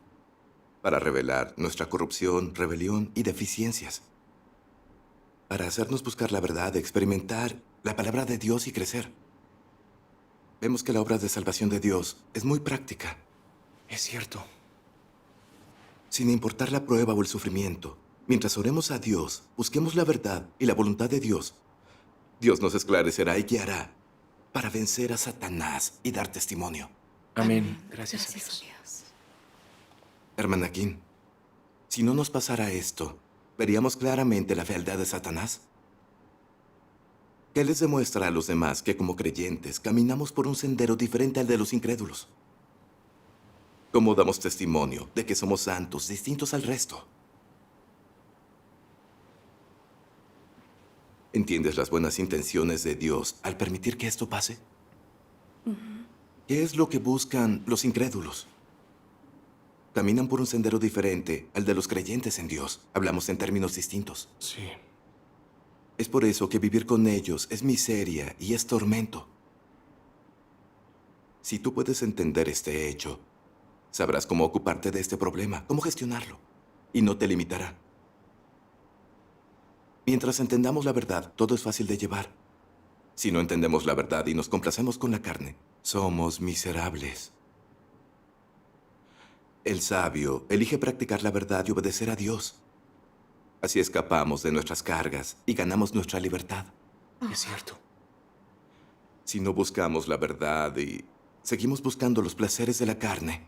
para revelar nuestra corrupción, rebelión y deficiencias, para hacernos buscar la verdad, experimentar la palabra de Dios y crecer. Vemos que la obra de salvación de Dios es muy práctica. Es cierto. Sin importar la prueba o el sufrimiento, mientras oremos a Dios, busquemos la verdad y la voluntad de Dios, Dios nos esclarecerá y guiará para vencer a Satanás y dar testimonio. Amén. Gracias a Dios. Hermana Kim, si no nos pasara esto, ¿veríamos claramente la fealdad de Satanás? ¿Qué les demuestra a los demás que como creyentes caminamos por un sendero diferente al de los incrédulos? ¿Cómo damos testimonio de que somos santos, distintos al resto? ¿Entiendes las buenas intenciones de Dios al permitir que esto pase? ¿Qué es lo que buscan los incrédulos? Caminan por un sendero diferente al de los creyentes en Dios. Hablamos en términos distintos. Sí. Es por eso que vivir con ellos es miseria y es tormento. Si tú puedes entender este hecho, sabrás cómo ocuparte de este problema, cómo gestionarlo, y no te limitará. Mientras entendamos la verdad, todo es fácil de llevar. Si no entendemos la verdad y nos complacemos con la carne, somos miserables. El sabio elige practicar la verdad y obedecer a Dios. Así escapamos de nuestras cargas y ganamos nuestra libertad. Es cierto. Si no buscamos la verdad y seguimos buscando los placeres de la carne,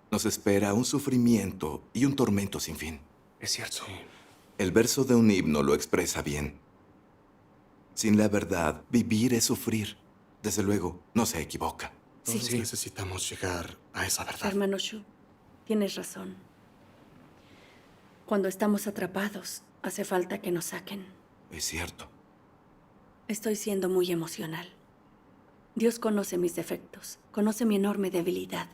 nos espera un sufrimiento y un tormento sin fin. Es cierto. El verso de un himno lo expresa bien. Sin la verdad, vivir es sufrir. Desde luego, no se equivoca. Todos necesitamos llegar a esa verdad. Hermano Shu, tienes razón. Cuando estamos atrapados, hace falta que nos saquen. Es cierto. Estoy siendo muy emocional. Dios conoce mis defectos, conoce mi enorme debilidad.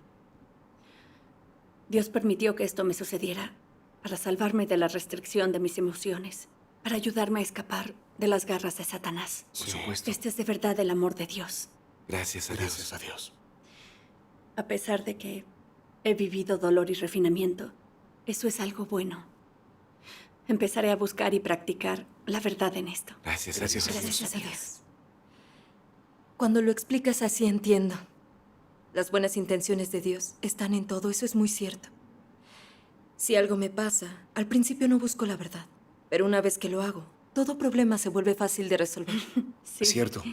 Dios permitió que esto me sucediera para salvarme de la restricción de mis emociones, para ayudarme a escapar de las garras de Satanás. Por supuesto. Este es de verdad el amor de Dios. Gracias a Dios. Gracias a Dios. A pesar de que he vivido dolor y refinamiento, eso es algo bueno. Empezaré a buscar y practicar la verdad en esto. Gracias a Dios. Gracias a Dios. Cuando lo explicas así entiendo. Las buenas intenciones de Dios están en todo, eso es muy cierto. Si algo me pasa, al principio no busco la verdad, pero una vez que lo hago, todo problema se vuelve fácil de resolver. Sí. Es cierto.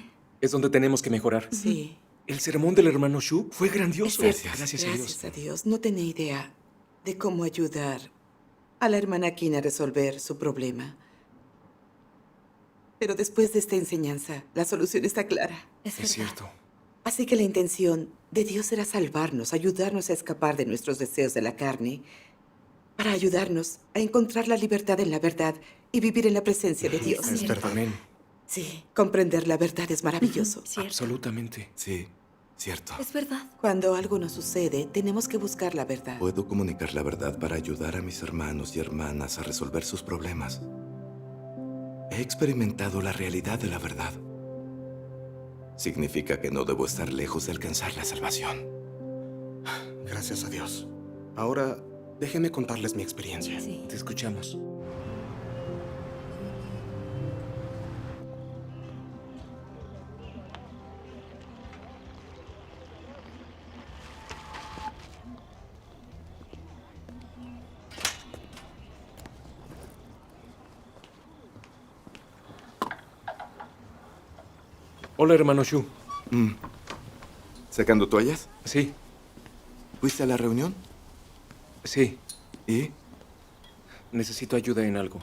Es donde tenemos que mejorar. Sí. El sermón del hermano Shu fue grandioso. Gracias a Dios. a Dios. No tenía idea de cómo ayudar a la hermana Kim a resolver su problema. Pero después de esta enseñanza, la solución está clara. Es cierto. Así que la intención de Dios era salvarnos, ayudarnos a escapar de nuestros deseos de la carne, para ayudarnos a encontrar la libertad en la verdad y vivir en la presencia de Dios. Es verdad. Amén. Sí, comprender la verdad es maravilloso. Absolutamente. Sí, cierto. Es verdad. Cuando algo nos sucede, tenemos que buscar la verdad. Puedo comunicar la verdad para ayudar a mis hermanos y hermanas a resolver sus problemas. He experimentado la realidad de la verdad. Significa que no debo estar lejos de alcanzar la salvación. Gracias a Dios. Ahora, déjenme contarles mi experiencia. Te escuchamos. Hola, hermano Shu. ¿Sacando toallas? Sí. ¿Fuiste a la reunión? Sí. ¿Y? necesito ayuda en algo.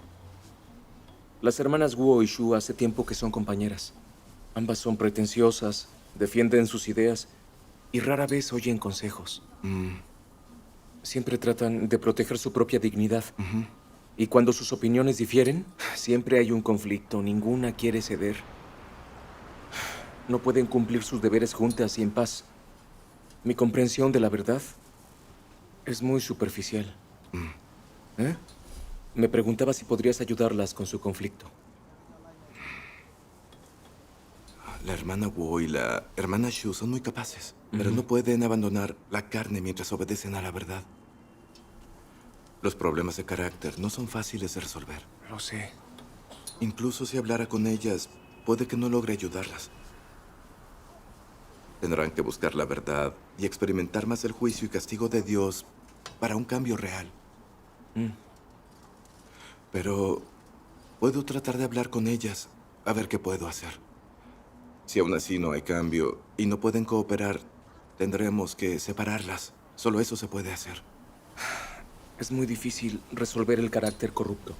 Las hermanas Guo y Shu hace tiempo que son compañeras. Ambas son pretenciosas, defienden sus ideas y rara vez oyen consejos. Siempre tratan de proteger su propia dignidad. Y cuando sus opiniones difieren, siempre hay un conflicto. Ninguna quiere ceder. No pueden cumplir sus deberes juntas y en paz. Mi comprensión de la verdad es muy superficial. ¿Eh? Me preguntaba si podrías ayudarlas con su conflicto. La hermana Wu y la hermana Shu son muy capaces, pero no pueden abandonar la carne mientras obedecen a la verdad. Los problemas de carácter no son fáciles de resolver. Lo sé. Incluso si hablara con ellas, puede que no logre ayudarlas. Tendrán que buscar la verdad y experimentar más el juicio y castigo de Dios para un cambio real. Pero puedo tratar de hablar con ellas, a ver qué puedo hacer. Si aún así no hay cambio y no pueden cooperar, tendremos que separarlas. Solo eso se puede hacer. Es muy difícil resolver el carácter corrupto.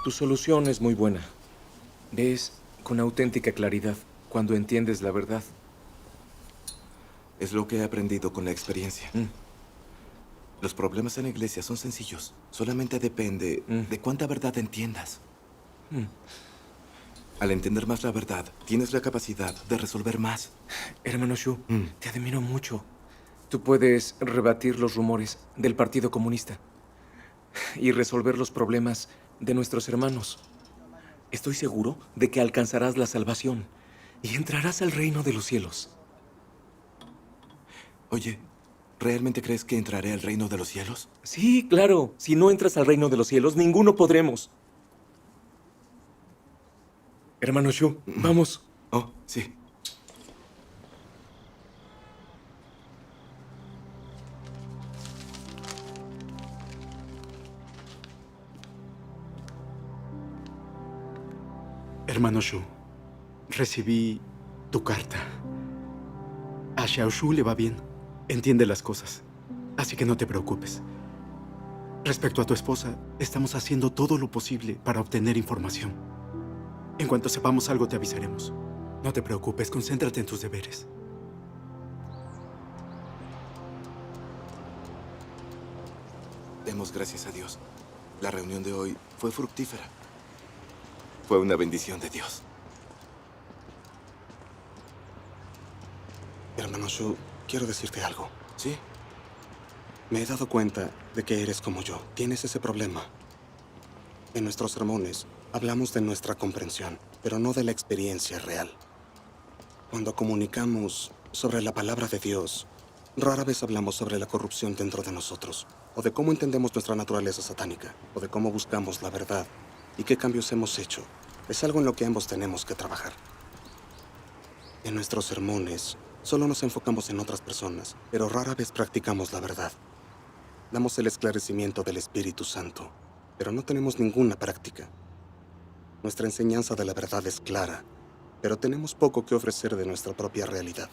Tu solución es muy buena. Ves con auténtica claridad cuando entiendes la verdad. Es lo que he aprendido con la experiencia. Los problemas en la iglesia son sencillos. Solamente depende de cuánta verdad entiendas. Al entender más la verdad, tienes la capacidad de resolver más. Hermano Shu, te admiro mucho. Tú puedes rebatir los rumores del Partido Comunista y resolver los problemas de nuestros hermanos. Estoy seguro de que alcanzarás la salvación y entrarás al reino de los cielos. Oye, ¿realmente crees que entraré al reino de los cielos? Sí, claro. Si no entras al reino de los cielos, ninguno podremos. Hermano Shu, vamos. Oh, sí. Hermano Shu, recibí tu carta. A Xiao Shu le va bien. Entiende las cosas. Así que no te preocupes. Respecto a tu esposa, estamos haciendo todo lo posible para obtener información. En cuanto sepamos algo, te avisaremos. No te preocupes, concéntrate en tus deberes. Demos gracias a Dios. La reunión de hoy fue fructífera. Fue una bendición de Dios. Hermano Shu, quiero decirte algo. ¿Sí? Me he dado cuenta de que eres como yo. Tienes ese problema. En nuestros sermones hablamos de nuestra comprensión, pero no de la experiencia real. Cuando comunicamos sobre la palabra de Dios, rara vez hablamos sobre la corrupción dentro de nosotros, o de cómo entendemos nuestra naturaleza satánica, o de cómo buscamos la verdad y qué cambios hemos hecho. Es algo en lo que ambos tenemos que trabajar. En nuestros sermones solo nos enfocamos en otras personas, pero rara vez practicamos la verdad. Damos el esclarecimiento del Espíritu Santo, pero no tenemos ninguna práctica. Nuestra enseñanza de la verdad es clara, pero tenemos poco que ofrecer de nuestra propia realidad.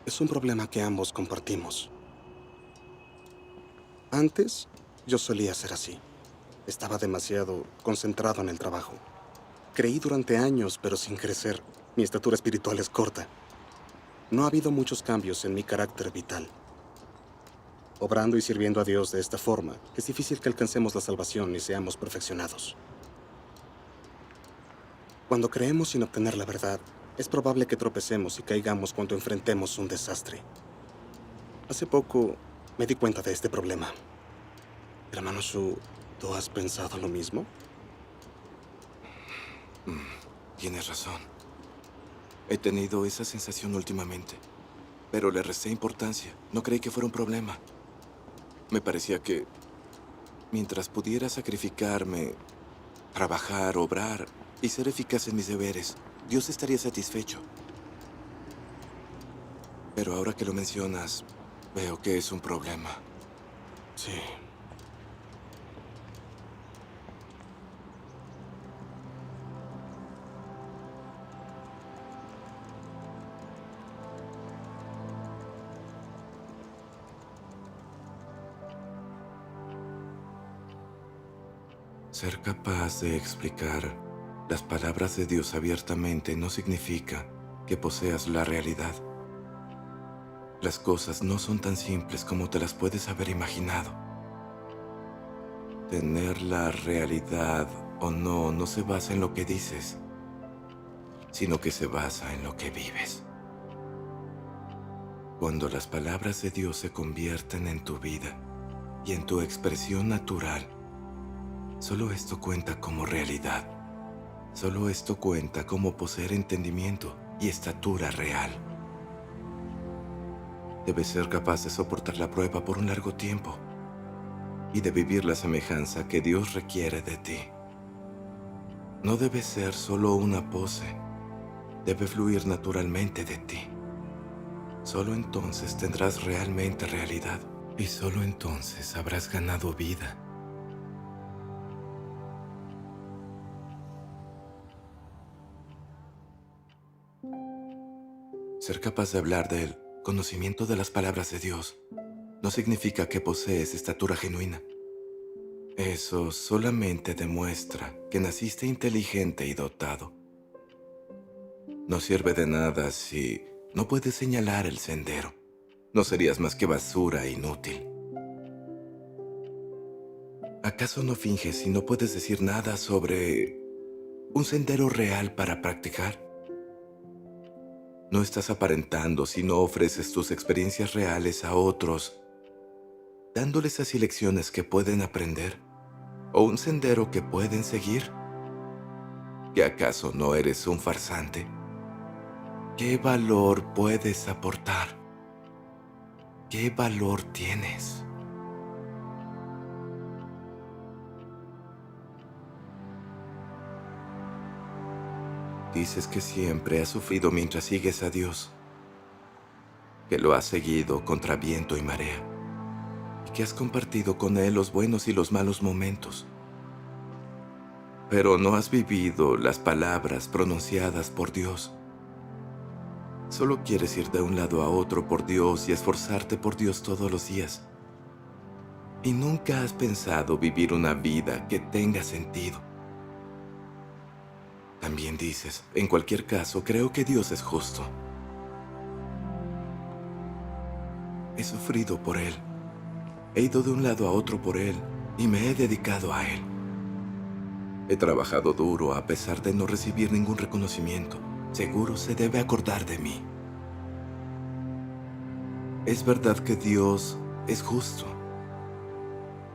Es un problema que ambos compartimos. Antes, yo solía ser así. Estaba demasiado concentrado en el trabajo. Creí durante años, pero sin crecer. Mi estatura espiritual es corta. No ha habido muchos cambios en mi carácter vital. Obrando y sirviendo a Dios de esta forma, es difícil que alcancemos la salvación y seamos perfeccionados. Cuando creemos sin obtener la verdad, es probable que tropecemos y caigamos cuando enfrentemos un desastre. Hace poco me di cuenta de este problema. Hermano Shu, ¿tú has pensado lo mismo? Tienes razón. He tenido esa sensación últimamente, pero le resté importancia. No creí que fuera un problema. Me parecía que mientras pudiera sacrificarme, trabajar, obrar y ser eficaz en mis deberes, Dios estaría satisfecho. Pero ahora que lo mencionas, veo que es un problema. Sí. Ser capaz de explicar las palabras de Dios abiertamente no significa que poseas la realidad. Las cosas no son tan simples como te las puedes haber imaginado. Tener la realidad o no se basa en lo que dices, sino que se basa en lo que vives. Cuando las palabras de Dios se convierten en tu vida y en tu expresión natural, solo esto cuenta como realidad. Solo esto cuenta como poseer entendimiento y estatura real. Debes ser capaz de soportar la prueba por un largo tiempo y de vivir la semejanza que Dios requiere de ti. No debe ser solo una pose, debe fluir naturalmente de ti. Solo entonces tendrás realmente realidad y solo entonces habrás ganado vida. Ser capaz de hablar del conocimiento de las palabras de Dios no significa que posees estatura genuina. Eso solamente demuestra que naciste inteligente y dotado. No sirve de nada si no puedes señalar el sendero. No serías más que basura inútil. ¿Acaso no finges y no puedes decir nada sobre un sendero real para practicar? No estás aparentando si no ofreces tus experiencias reales a otros, dándoles así lecciones que pueden aprender o un sendero que pueden seguir. ¿Que acaso no eres un farsante? ¿Qué valor puedes aportar? ¿Qué valor tienes? Dices que siempre has sufrido mientras sigues a Dios, que lo has seguido contra viento y marea, y que has compartido con Él los buenos y los malos momentos. Pero no has vivido las palabras pronunciadas por Dios. Solo quieres ir de un lado a otro por Dios y esforzarte por Dios todos los días. Y nunca has pensado vivir una vida que tenga sentido. También dices, en cualquier caso, creo que Dios es justo. He sufrido por Él. He ido de un lado a otro por Él y me he dedicado a Él. He trabajado duro a pesar de no recibir ningún reconocimiento. Seguro se debe acordar de mí. Es verdad que Dios es justo,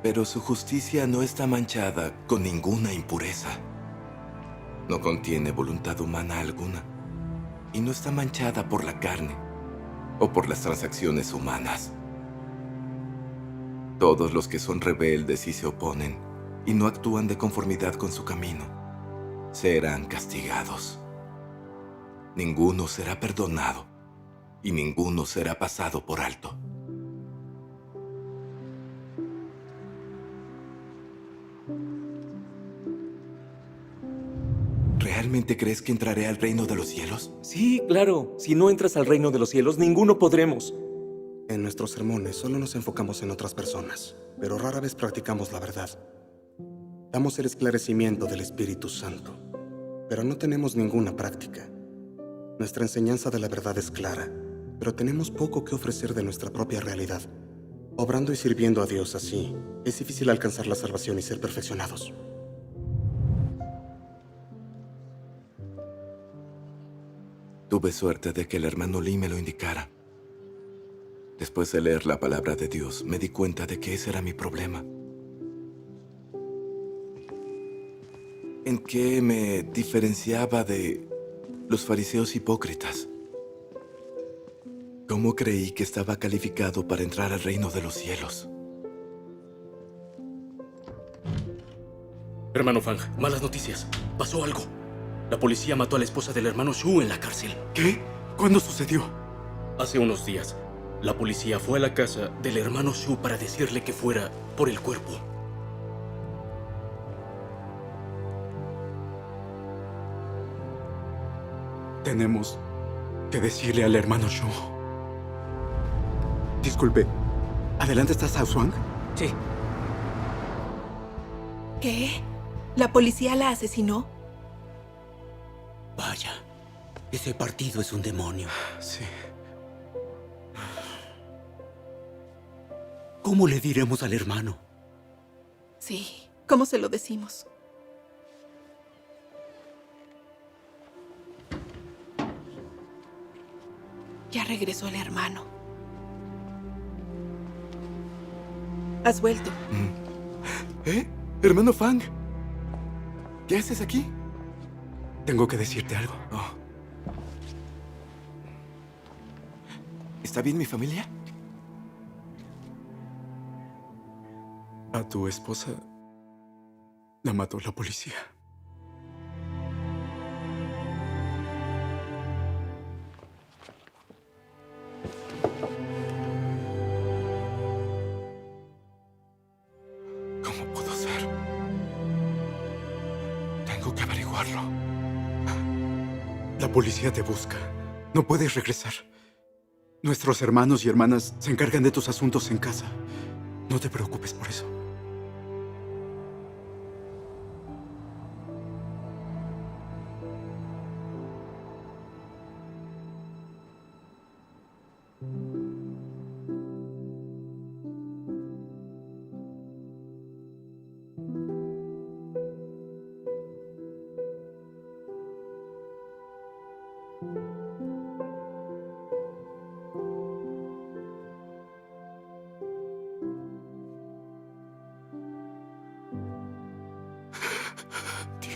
pero su justicia no está manchada con ninguna impureza. No contiene voluntad humana alguna y no está manchada por la carne o por las transacciones humanas. Todos los que son rebeldes y se oponen y no actúan de conformidad con su camino serán castigados. Ninguno será perdonado y ninguno será pasado por alto. ¿Realmente crees que entraré al reino de los cielos? Sí, claro. Si no entras al reino de los cielos, ninguno podremos. En nuestros sermones solo nos enfocamos en otras personas, pero rara vez practicamos la verdad. Damos el esclarecimiento del Espíritu Santo, pero no tenemos ninguna práctica. Nuestra enseñanza de la verdad es clara, pero tenemos poco que ofrecer de nuestra propia realidad. Obrando y sirviendo a Dios así, es difícil alcanzar la salvación y ser perfeccionados. Tuve suerte de que el hermano Lee me lo indicara. Después de leer la palabra de Dios, me di cuenta de que ese era mi problema. ¿En qué me diferenciaba de los fariseos hipócritas? ¿Cómo creí que estaba calificado para entrar al reino de los cielos? Hermano Fang, malas noticias. Pasó algo. La policía mató a la esposa del hermano Shu en la cárcel. ¿Qué? ¿Cuándo sucedió? Hace unos días. La policía fue a la casa del hermano Shu para decirle que fuera por el cuerpo. Tenemos que decirle al hermano Shu. Disculpe, ¿adelante está Sao Shuang? Sí. ¿Qué? ¿La policía la asesinó? Vaya, ese partido es un demonio. Sí. ¿Cómo le diremos al hermano? Sí. ¿Cómo se lo decimos? Ya regresó el hermano. Has vuelto. Hermano Fang. ¿Qué haces aquí? Tengo que decirte algo. ¿Está bien mi familia? A tu esposa la mató la policía. ¿Cómo pudo ser? Tengo que averiguarlo. La policía te busca. No puedes regresar. Nuestros hermanos y hermanas se encargan de tus asuntos en casa. No te preocupes por eso.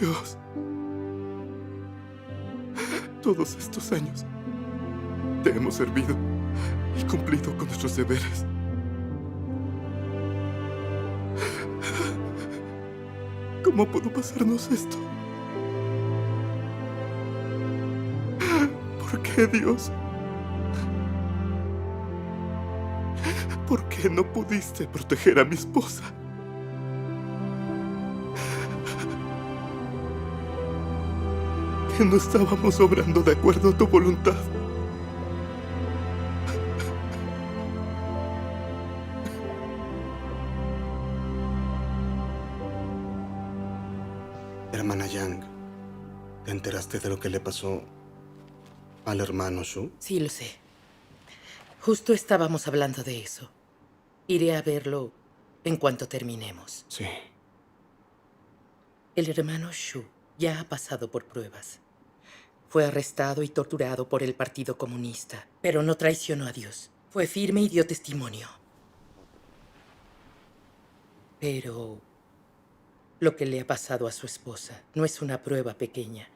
Dios, todos estos años te hemos servido y cumplido con nuestros deberes. ¿Cómo pudo pasarnos esto? ¿Por qué, Dios? ¿Por qué no pudiste proteger a mi esposa? Que no estábamos obrando de acuerdo a tu voluntad. Hermana Yang, ¿te enteraste de lo que le pasó al hermano Shu? Sí, lo sé. Justo estábamos hablando de eso. Iré a verlo en cuanto terminemos. Sí. El hermano Shu ya ha pasado por pruebas. Fue arrestado y torturado por el Partido Comunista, pero no traicionó a Dios. Fue firme y dio testimonio. Pero lo que le ha pasado a su esposa no es una prueba pequeña.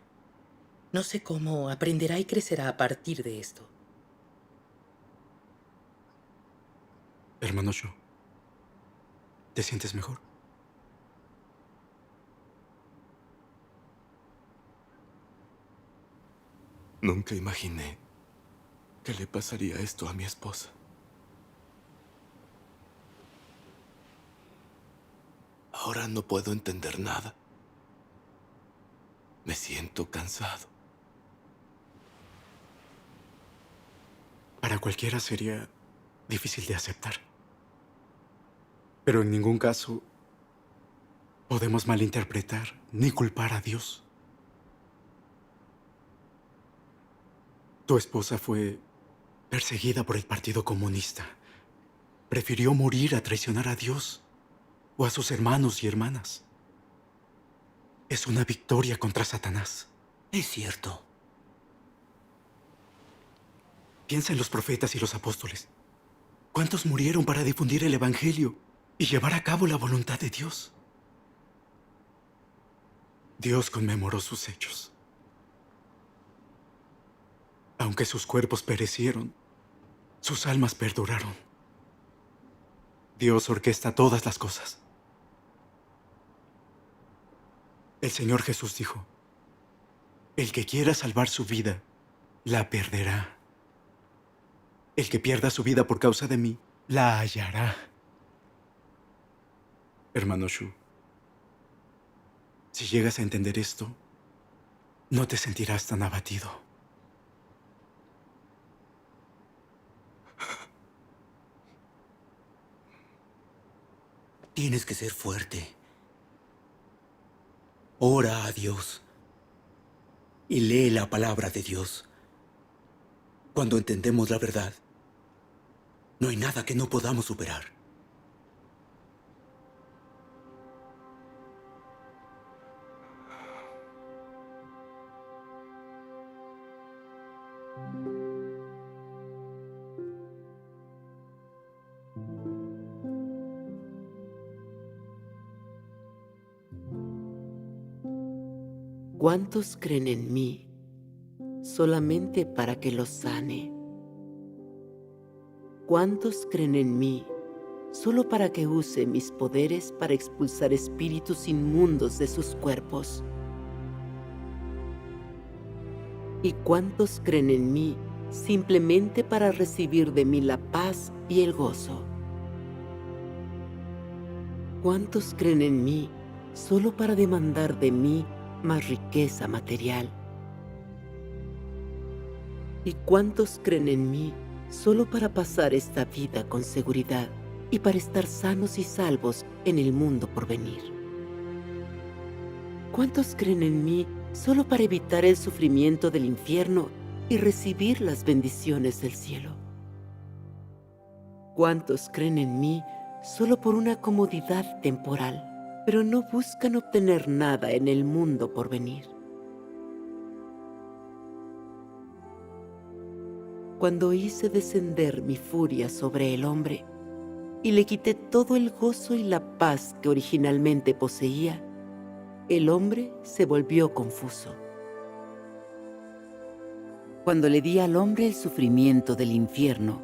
No sé cómo aprenderá y crecerá a partir de esto. Hermano Shu, ¿te sientes mejor? Nunca imaginé que le pasaría esto a mi esposa. Ahora no puedo entender nada. Me siento cansado. Para cualquiera sería difícil de aceptar. Pero en ningún caso podemos malinterpretar ni culpar a Dios. Tu esposa fue perseguida por el Partido Comunista. Prefirió morir a traicionar a Dios o a sus hermanos y hermanas. Es una victoria contra Satanás. Es cierto. Piensa en los profetas y los apóstoles. ¿Cuántos murieron para difundir el Evangelio y llevar a cabo la voluntad de Dios? Dios conmemoró sus hechos. Aunque sus cuerpos perecieron, sus almas perduraron. Dios orquesta todas las cosas. El Señor Jesús dijo, el que quiera salvar su vida, la perderá. El que pierda su vida por causa de mí, la hallará. Hermano Shu, si llegas a entender esto, no te sentirás tan abatido. Tienes que ser fuerte. ora a Dios y lee la palabra de Dios. Cuando entendemos la verdad, no hay nada que no podamos superar. ¿Cuántos creen en mí solamente para que los sane? ¿Cuántos creen en mí solo para que use mis poderes para expulsar espíritus inmundos de sus cuerpos? ¿Y cuántos creen en mí simplemente para recibir de mí la paz y el gozo? ¿Cuántos creen en mí solo para demandar de mí más riqueza material? ¿Y cuántos creen en mí solo para pasar esta vida con seguridad y para estar sanos y salvos en el mundo por venir? ¿Cuántos creen en mí solo para evitar el sufrimiento del infierno y recibir las bendiciones del cielo? ¿Cuántos creen en mí solo por una comodidad temporal, pero no buscan obtener nada en el mundo por venir? Cuando hice descender mi furia sobre el hombre y le quité todo el gozo y la paz que originalmente poseía, el hombre se volvió confuso. Cuando le di al hombre el sufrimiento del infierno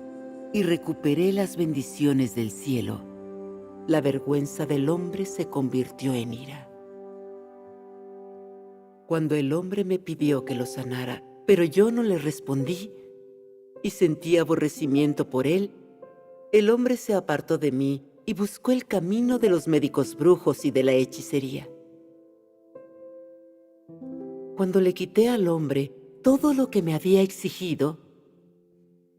y recuperé las bendiciones del cielo, la vergüenza del hombre se convirtió en ira. Cuando el hombre me pidió que lo sanara, pero yo no le respondí y sentí aborrecimiento por él, el hombre se apartó de mí y buscó el camino de los médicos brujos y de la hechicería. Cuando le quité al hombre todo lo que me había exigido,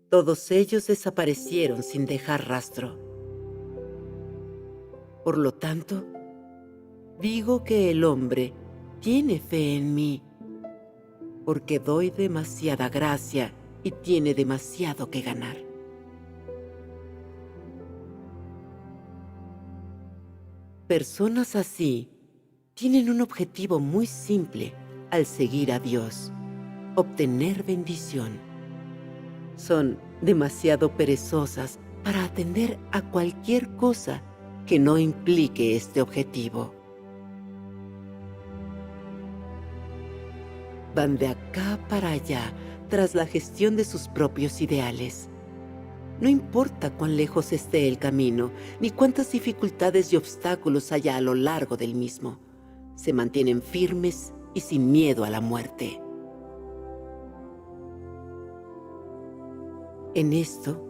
todos ellos desaparecieron sin dejar rastro. Por lo tanto, digo que el hombre tiene fe en mí, porque doy demasiada gracia y tiene demasiado que ganar. Personas así tienen un objetivo muy simple al seguir a Dios: obtener bendición. Son demasiado perezosas para atender a cualquier cosa que no implique este objetivo. Van de acá para allá tras la gestión de sus propios ideales. No importa cuán lejos esté el camino, ni cuántas dificultades y obstáculos haya a lo largo del mismo, se mantienen firmes y sin miedo a la muerte. En esto,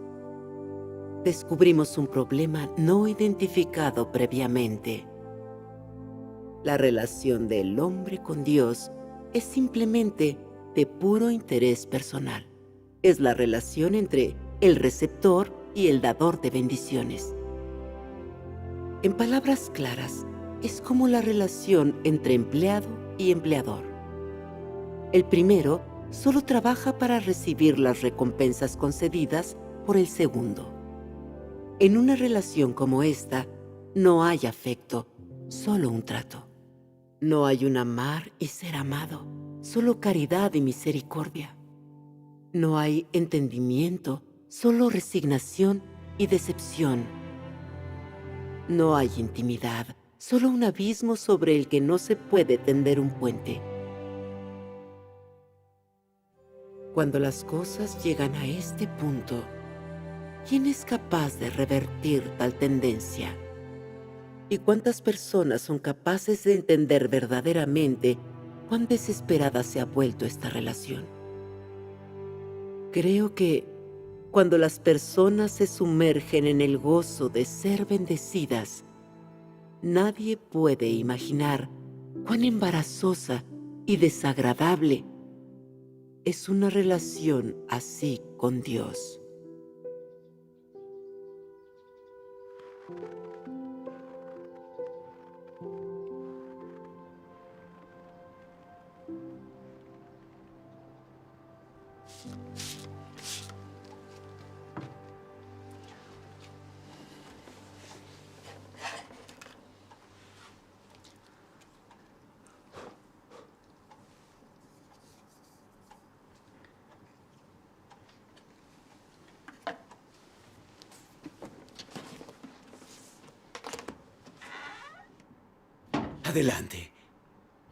descubrimos un problema no identificado previamente. La relación del hombre con Dios es simplemente de puro interés personal. Es la relación entre el receptor y el dador de bendiciones. En palabras claras, es como la relación entre empleado y empleador. El primero solo trabaja para recibir las recompensas concedidas por el segundo. En una relación como esta, no hay afecto, solo un trato. No hay un amar y ser amado, solo caridad y misericordia. No hay entendimiento, solo resignación y decepción. No hay intimidad, solo un abismo sobre el que no se puede tender un puente. Cuando las cosas llegan a este punto, ¿quién es capaz de revertir tal tendencia? ¿Y cuántas personas son capaces de entender verdaderamente cuán desesperada se ha vuelto esta relación? Creo que cuando las personas se sumergen en el gozo de ser bendecidas, nadie puede imaginar cuán embarazosa y desagradable es una relación así con Dios. Adelante.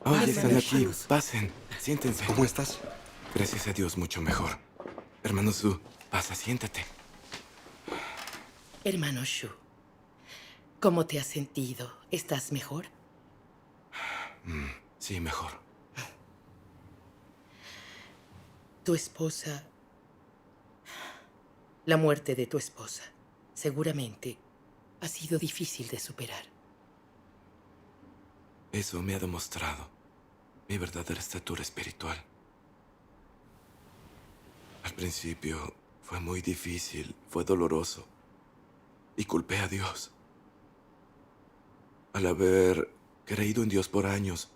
Oh, ya están aquí. hermanos. Pasen. Siéntense. ¿Cómo estás? Gracias a Dios, mucho mejor. Hermano Su, pasa, siéntate. Hermano Shu, ¿cómo te has sentido? ¿Estás mejor? Sí, mejor. Tu esposa... La muerte de tu esposa seguramente ha sido difícil de superar. Eso me ha demostrado mi verdadera estatura espiritual. Al principio fue muy difícil, fue doloroso. Y culpé a Dios. Al haber creído en Dios por años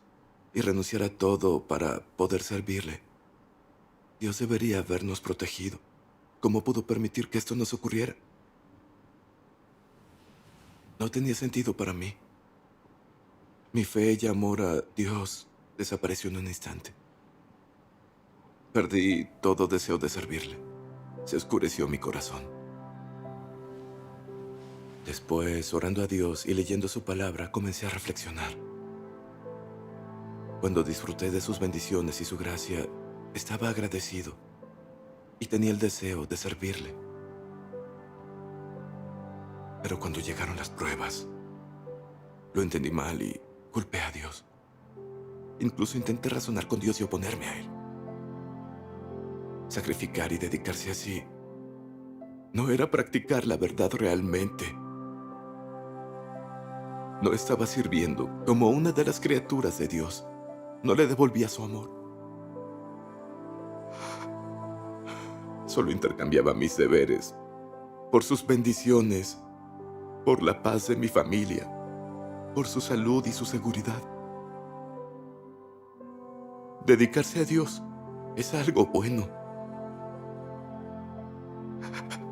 y renunciar a todo para poder servirle, Dios debería habernos protegido. ¿Cómo pudo permitir que esto nos ocurriera? No tenía sentido para mí. Mi fe y amor a Dios desapareció en un instante. Perdí todo deseo de servirle. Se oscureció mi corazón. Después, orando a Dios y leyendo su palabra, comencé a reflexionar. Cuando disfruté de sus bendiciones y su gracia, estaba agradecido y tenía el deseo de servirle. Pero cuando llegaron las pruebas, lo entendí mal y culpé a Dios. Incluso intenté razonar con Dios y oponerme a Él. Sacrificar y dedicarse así no era practicar la verdad realmente. No estaba sirviendo como una de las criaturas de Dios. No le devolvía su amor. Solo intercambiaba mis deberes por sus bendiciones, por la paz de mi familia, por su salud y su seguridad. Dedicarse a Dios es algo bueno.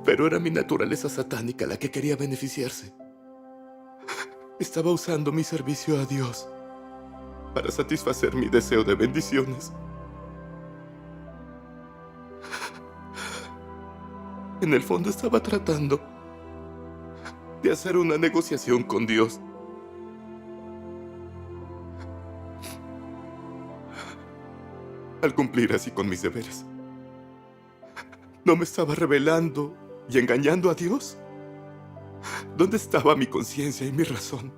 Pero era mi naturaleza satánica la que quería beneficiarse. Estaba usando mi servicio a Dios para satisfacer mi deseo de bendiciones. En el fondo estaba tratando de hacer una negociación con Dios. Al cumplir así con mis deberes, ¿no me estaba rebelando y engañando a Dios? ¿Dónde estaba mi conciencia y mi razón?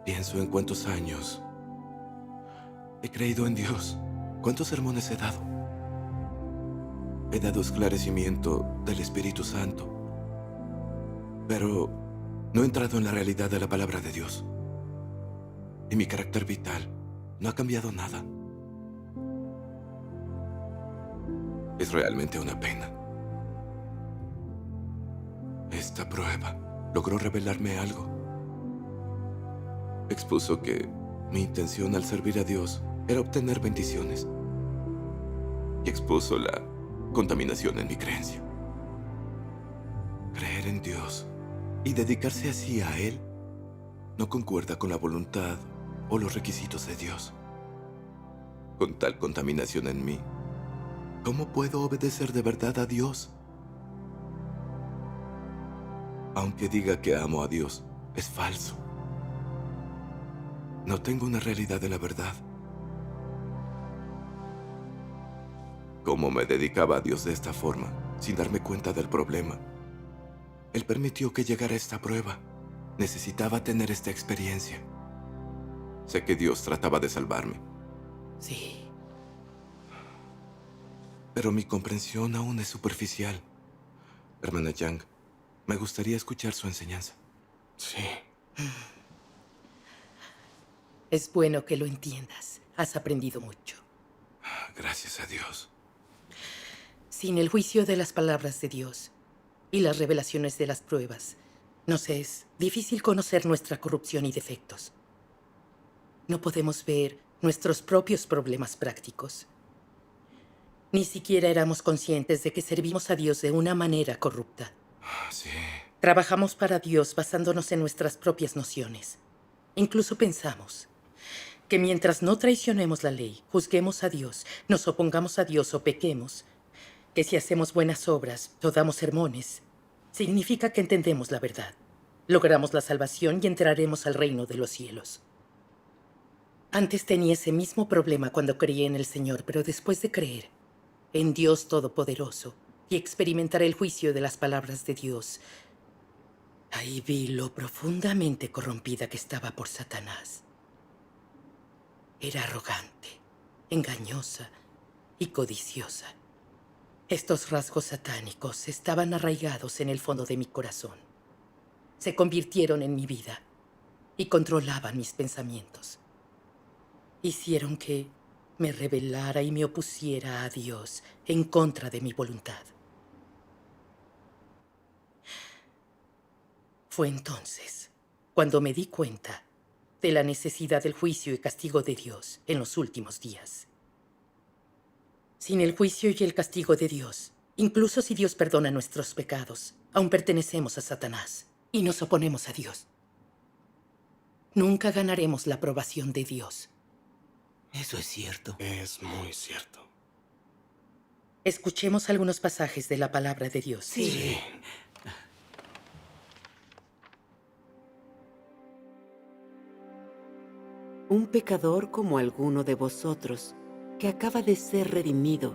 Pienso en cuántos años he creído en Dios, cuántos sermones he dado. He dado esclarecimiento del Espíritu Santo, pero no he entrado en la realidad de la palabra de Dios. Y mi carácter vital no ha cambiado nada. Es realmente una pena. Esta prueba logró revelarme algo. Expuso que mi intención al servir a Dios era obtener bendiciones. Y expuso la contaminación en mi creencia. Creer en Dios y dedicarse así a Él no concuerda con la voluntad o los requisitos de Dios. Con tal contaminación en mí, ¿cómo puedo obedecer de verdad a Dios? Aunque diga que amo a Dios, es falso. No tengo una realidad de la verdad. ¿Cómo me dedicaba a Dios de esta forma, sin darme cuenta del problema? Él permitió que llegara esta prueba. Necesitaba tener esta experiencia. Sé que Dios trataba de salvarme. Sí. Pero mi comprensión aún es superficial. Hermana Yang, me gustaría escuchar su enseñanza. Sí. Es bueno que lo entiendas. Has aprendido mucho. Gracias a Dios. Sin el juicio de las palabras de Dios, y las revelaciones de las pruebas, nos es difícil conocer nuestra corrupción y defectos. No podemos ver nuestros propios problemas prácticos. Ni siquiera éramos conscientes de que servimos a Dios de una manera corrupta. Sí. Trabajamos para Dios basándonos en nuestras propias nociones. Incluso pensamos que mientras no traicionemos la ley, juzguemos a Dios, nos opongamos a Dios o pequemos, que si hacemos buenas obras o damos sermones, significa que entendemos la verdad, logramos la salvación y entraremos al reino de los cielos. Antes tenía ese mismo problema cuando creí en el Señor, pero después de creer en Dios Todopoderoso y experimentar el juicio de las palabras de Dios, ahí vi lo profundamente corrompida que estaba por Satanás. Era arrogante, engañosa y codiciosa. Estos rasgos satánicos estaban arraigados en el fondo de mi corazón. Se convirtieron en mi vida y controlaban mis pensamientos. Hicieron que me rebelara y me opusiera a Dios en contra de mi voluntad. Fue entonces cuando me di cuenta de la necesidad del juicio y castigo de Dios en los últimos días. Sin el juicio y el castigo de Dios, incluso si Dios perdona nuestros pecados, aún pertenecemos a Satanás y nos oponemos a Dios. Nunca ganaremos la aprobación de Dios. Eso es cierto. Es muy cierto. Escuchemos algunos pasajes de la palabra de Dios. Sí. Un pecador como alguno de vosotros, que acaba de ser redimido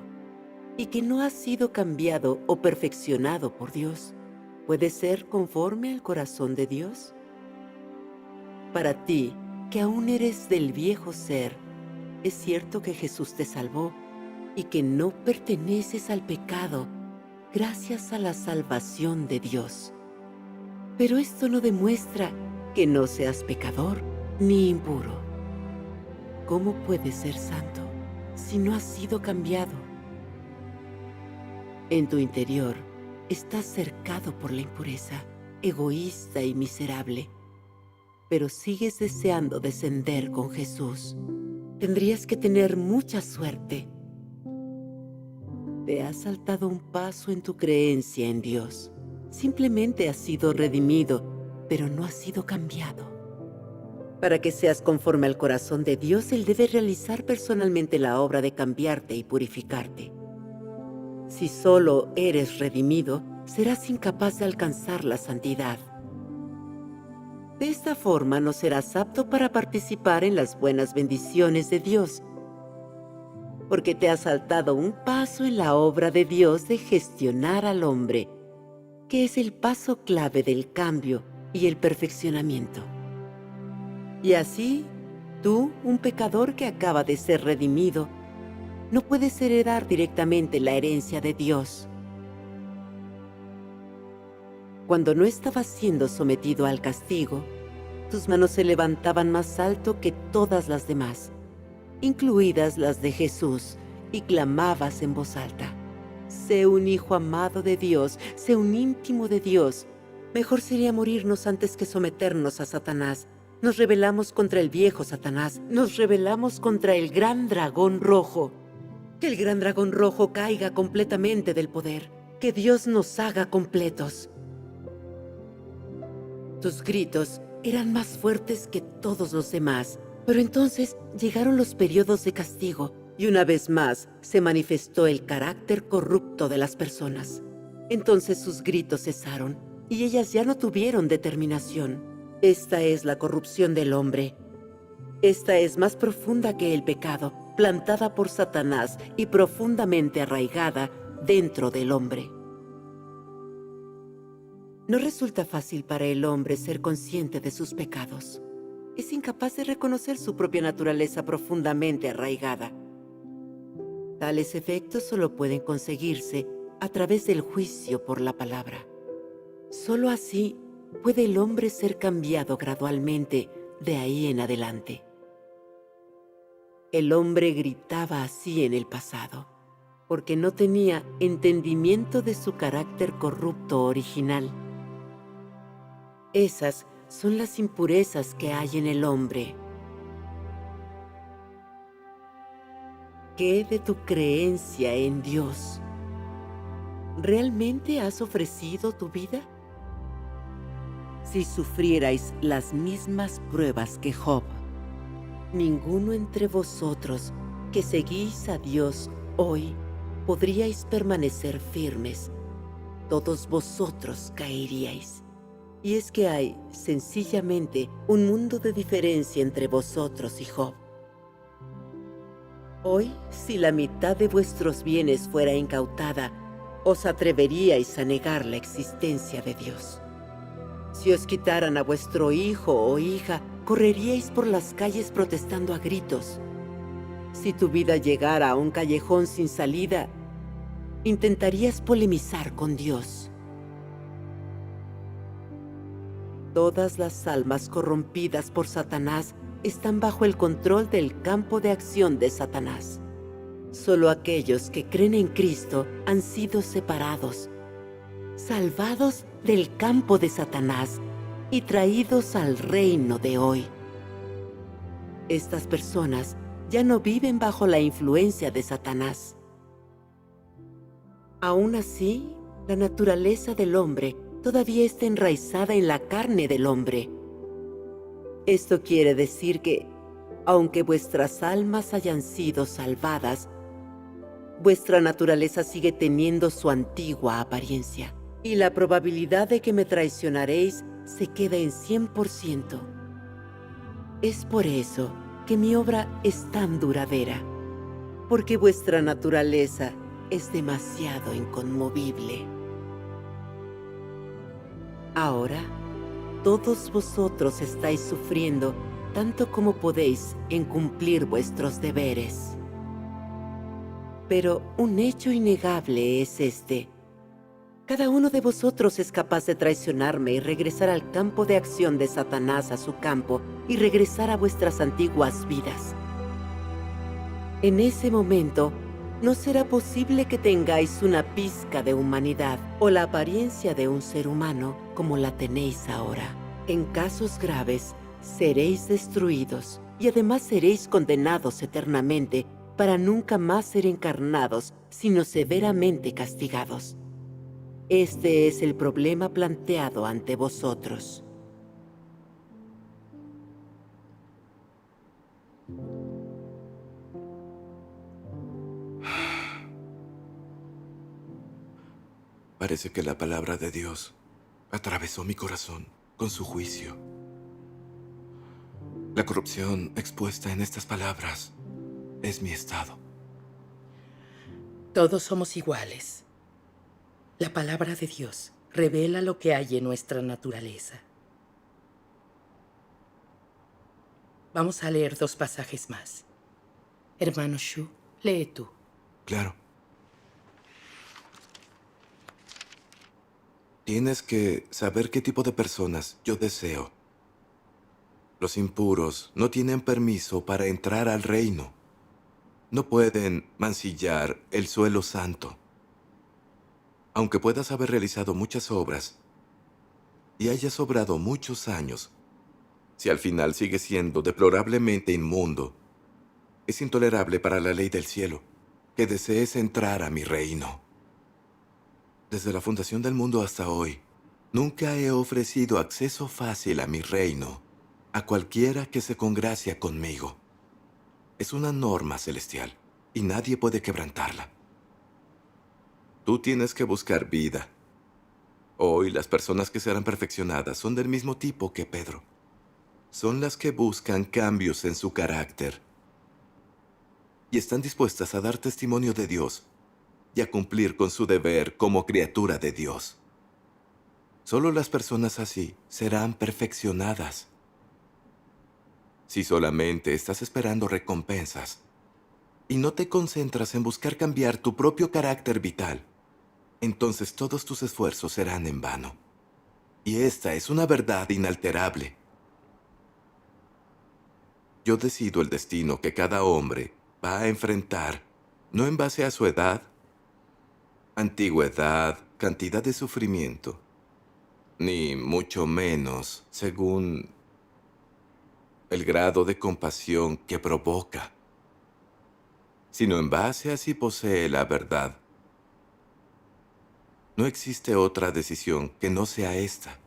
y que no ha sido cambiado o perfeccionado por Dios, ¿puede ser conforme al corazón de Dios? Para ti, que aún eres del viejo ser, es cierto que Jesús te salvó y que no perteneces al pecado gracias a la salvación de Dios. Pero esto no demuestra que no seas pecador ni impuro. ¿Cómo puedes ser santo si no has sido cambiado? En tu interior estás cercado por la impureza, egoísta y miserable, pero sigues deseando descender con Jesús. Tendrías que tener mucha suerte. Te has saltado un paso en tu creencia en Dios. Simplemente has sido redimido, pero no has sido cambiado. Para que seas conforme al corazón de Dios, Él debe realizar personalmente la obra de cambiarte y purificarte. Si solo eres redimido, serás incapaz de alcanzar la santidad. De esta forma no serás apto para participar en las buenas bendiciones de Dios, porque te has saltado un paso en la obra de Dios de gestionar al hombre, que es el paso clave del cambio y el perfeccionamiento. Y así, tú, un pecador que acaba de ser redimido, no puedes heredar directamente la herencia de Dios. Cuando no estabas siendo sometido al castigo, tus manos se levantaban más alto que todas las demás, incluidas las de Jesús, y clamabas en voz alta: sé un hijo amado de Dios, sé un íntimo de Dios. Mejor sería morirnos antes que someternos a Satanás. Nos rebelamos contra el viejo Satanás, nos rebelamos contra el gran dragón rojo. Que el gran dragón rojo caiga completamente del poder, que Dios nos haga completos. Tus gritos eran más fuertes que todos los demás, pero entonces llegaron los periodos de castigo y una vez más se manifestó el carácter corrupto de las personas. Entonces sus gritos cesaron y ellas ya no tuvieron determinación. Esta es la corrupción del hombre. Esta es más profunda que el pecado, plantada por Satanás y profundamente arraigada dentro del hombre. No resulta fácil para el hombre ser consciente de sus pecados. Es incapaz de reconocer su propia naturaleza profundamente arraigada. Tales efectos solo pueden conseguirse a través del juicio por la palabra. Solo así puede el hombre ser cambiado gradualmente de ahí en adelante. El hombre gritaba así en el pasado: porque no tenía entendimiento de su carácter corrupto original. Esas son las impurezas que hay en el hombre. ¿Qué de tu creencia en Dios? ¿Realmente has ofrecido tu vida? Si sufrierais las mismas pruebas que Job, ninguno entre vosotros que seguís a Dios hoy podríais permanecer firmes. Todos vosotros caeríais. Y es que hay, sencillamente, un mundo de diferencia entre vosotros y Job. Hoy, si la mitad de vuestros bienes fuera incautada, os atreveríais a negar la existencia de Dios. Si os quitaran a vuestro hijo o hija, correríais por las calles protestando a gritos. Si tu vida llegara a un callejón sin salida, intentarías polemizar con Dios. Todas las almas corrompidas por Satanás están bajo el control del campo de acción de Satanás. Solo aquellos que creen en Cristo han sido separados, salvados del campo de Satanás y traídos al reino de hoy. Estas personas ya no viven bajo la influencia de Satanás. Aún así, la naturaleza del hombre todavía está enraizada en la carne del hombre. Esto quiere decir que, aunque vuestras almas hayan sido salvadas, vuestra naturaleza sigue teniendo su antigua apariencia, y la probabilidad de que me traicionaréis se queda en 100%. Es por eso que mi obra es tan duradera, porque vuestra naturaleza es demasiado inconmovible. Ahora, todos vosotros estáis sufriendo tanto como podéis en cumplir vuestros deberes. Pero un hecho innegable es este. Cada uno de vosotros es capaz de traicionarme y regresar al campo de acción de Satanás, a su campo, y regresar a vuestras antiguas vidas. En ese momento, no será posible que tengáis una pizca de humanidad o la apariencia de un ser humano como la tenéis ahora. En casos graves, seréis destruidos y además seréis condenados eternamente para nunca más ser encarnados, sino severamente castigados. Este es el problema planteado ante vosotros. Parece que la palabra de Dios atravesó mi corazón con su juicio. La corrupción expuesta en estas palabras es mi estado. Todos somos iguales. La palabra de Dios revela lo que hay en nuestra naturaleza. Vamos a leer 2 pasajes más. Hermano Shu, lee tú. Claro. Tienes que saber qué tipo de personas yo deseo. Los impuros no tienen permiso para entrar al reino. No pueden mancillar el suelo santo. Aunque puedas haber realizado muchas obras y hayas obrado muchos años, si al final sigues siendo deplorablemente inmundo, es intolerable para la ley del cielo que desees entrar a mi reino. Desde la fundación del mundo hasta hoy, nunca he ofrecido acceso fácil a mi reino a cualquiera que se congracia conmigo. Es una norma celestial y nadie puede quebrantarla. Tú tienes que buscar vida. Hoy las personas que serán perfeccionadas son del mismo tipo que Pedro. Son las que buscan cambios en su carácter y están dispuestas a dar testimonio de Dios y a cumplir con su deber como criatura de Dios. Solo las personas así serán perfeccionadas. Si solamente estás esperando recompensas y no te concentras en buscar cambiar tu propio carácter vital, entonces todos tus esfuerzos serán en vano. Y esta es una verdad inalterable. Yo decido el destino que cada hombre va a enfrentar, no en base a su edad antigüedad, cantidad de sufrimiento, ni mucho menos según el grado de compasión que provoca, sino en base a si posee la verdad. No existe otra decisión que no sea esta.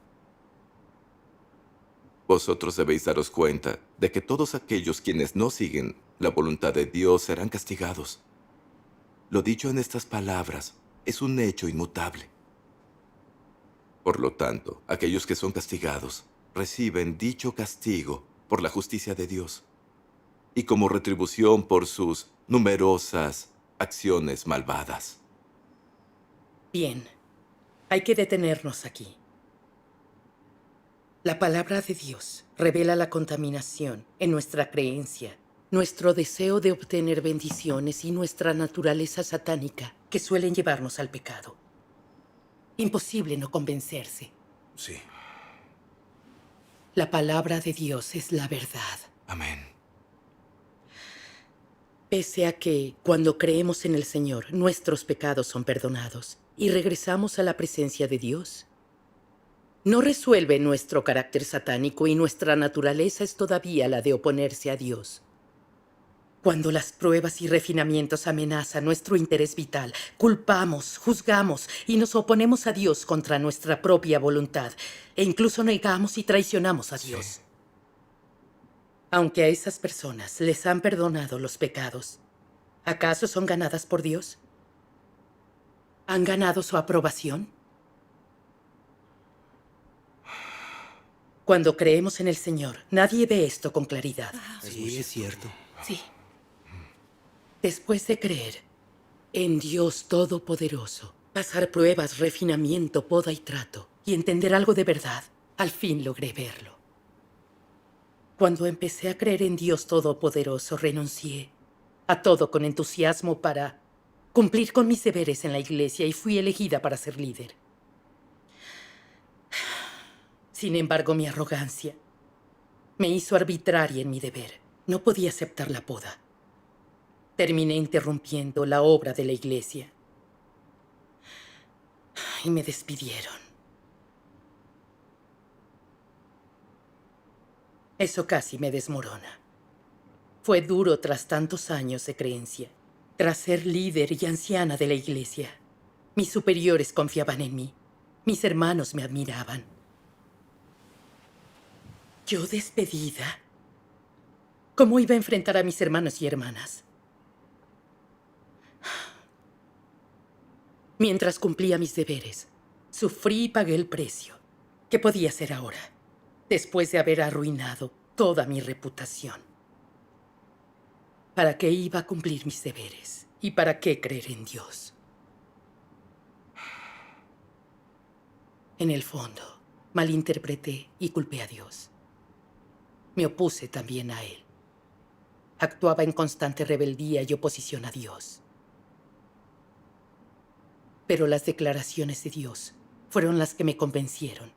Vosotros debéis daros cuenta de que todos aquellos quienes no siguen la voluntad de Dios serán castigados. Lo dicho en estas palabras es un hecho inmutable. Por lo tanto, aquellos que son castigados reciben dicho castigo por la justicia de Dios y como retribución por sus numerosas acciones malvadas. Bien, hay que detenernos aquí. La palabra de Dios revela la contaminación en nuestra creencia, nuestro deseo de obtener bendiciones y nuestra naturaleza satánica que suelen llevarnos al pecado. Imposible no convencerse. Sí. La palabra de Dios es la verdad. Amén. Pese a que, cuando creemos en el Señor, nuestros pecados son perdonados y regresamos a la presencia de Dios, no resuelve nuestro carácter satánico y nuestra naturaleza es todavía la de oponerse a Dios. Cuando las pruebas y refinamientos amenazan nuestro interés vital, culpamos, juzgamos y nos oponemos a Dios contra nuestra propia voluntad e incluso negamos y traicionamos a Dios. Sí. Aunque a esas personas les han perdonado los pecados, ¿acaso son ganadas por Dios? ¿Han ganado su aprobación? Cuando creemos en el Señor, nadie ve esto con claridad. Sí, es cierto. Sí. Después de creer en Dios Todopoderoso, pasar pruebas, refinamiento, poda y trato, y entender algo de verdad, al fin logré verlo. Cuando empecé a creer en Dios Todopoderoso, renuncié a todo con entusiasmo para cumplir con mis deberes en la iglesia y fui elegida para ser líder. Sin embargo, mi arrogancia me hizo arbitraria en mi deber. No podía aceptar la poda. Terminé interrumpiendo la obra de la iglesia. Y me despidieron. Eso casi me desmorona. Fue duro tras tantos años de creencia. Tras ser líder y anciana de la iglesia, mis superiores confiaban en mí. Mis hermanos me admiraban. ¿Yo despedida? ¿Cómo iba a enfrentar a mis hermanos y hermanas? Mientras cumplía mis deberes, sufrí y pagué el precio. ¿Qué podía hacer ahora, después de haber arruinado toda mi reputación? ¿Para qué iba a cumplir mis deberes? ¿Y para qué creer en Dios? En el fondo, malinterpreté y culpé a Dios. Me opuse también a Él. Actuaba en constante rebeldía y oposición a Dios. Pero las declaraciones de Dios fueron las que me convencieron.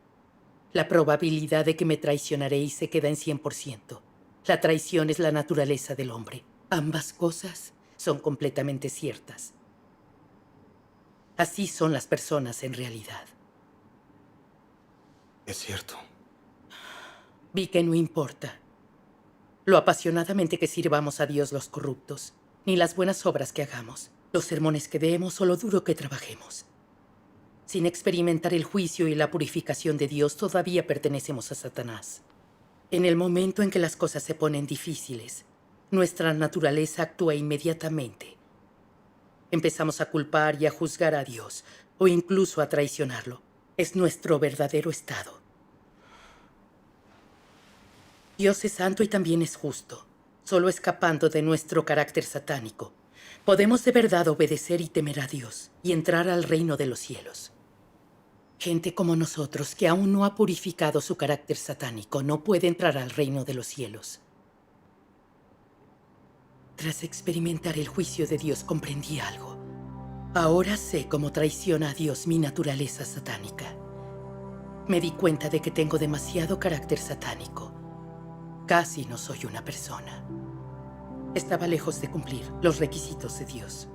La probabilidad de que me traicionaréis se queda en 100%. La traición es la naturaleza del hombre. Ambas cosas son completamente ciertas. Así son las personas en realidad. Es cierto. Vi que no importa lo apasionadamente que sirvamos a Dios los corruptos, ni las buenas obras que hagamos, los sermones que demos o lo duro que trabajemos. Sin experimentar el juicio y la purificación de Dios, todavía pertenecemos a Satanás. En el momento en que las cosas se ponen difíciles, nuestra naturaleza actúa inmediatamente. Empezamos a culpar y a juzgar a Dios, o incluso a traicionarlo. Es nuestro verdadero estado. Dios es santo y también es justo. Solo escapando de nuestro carácter satánico, podemos de verdad obedecer y temer a Dios y entrar al reino de los cielos. Gente como nosotros, que aún no ha purificado su carácter satánico, no puede entrar al reino de los cielos. Tras experimentar el juicio de Dios, comprendí algo. Ahora sé cómo traiciona a Dios mi naturaleza satánica. Me di cuenta de que tengo demasiado carácter satánico. Casi no soy una persona. Estaba lejos de cumplir los requisitos de Dios.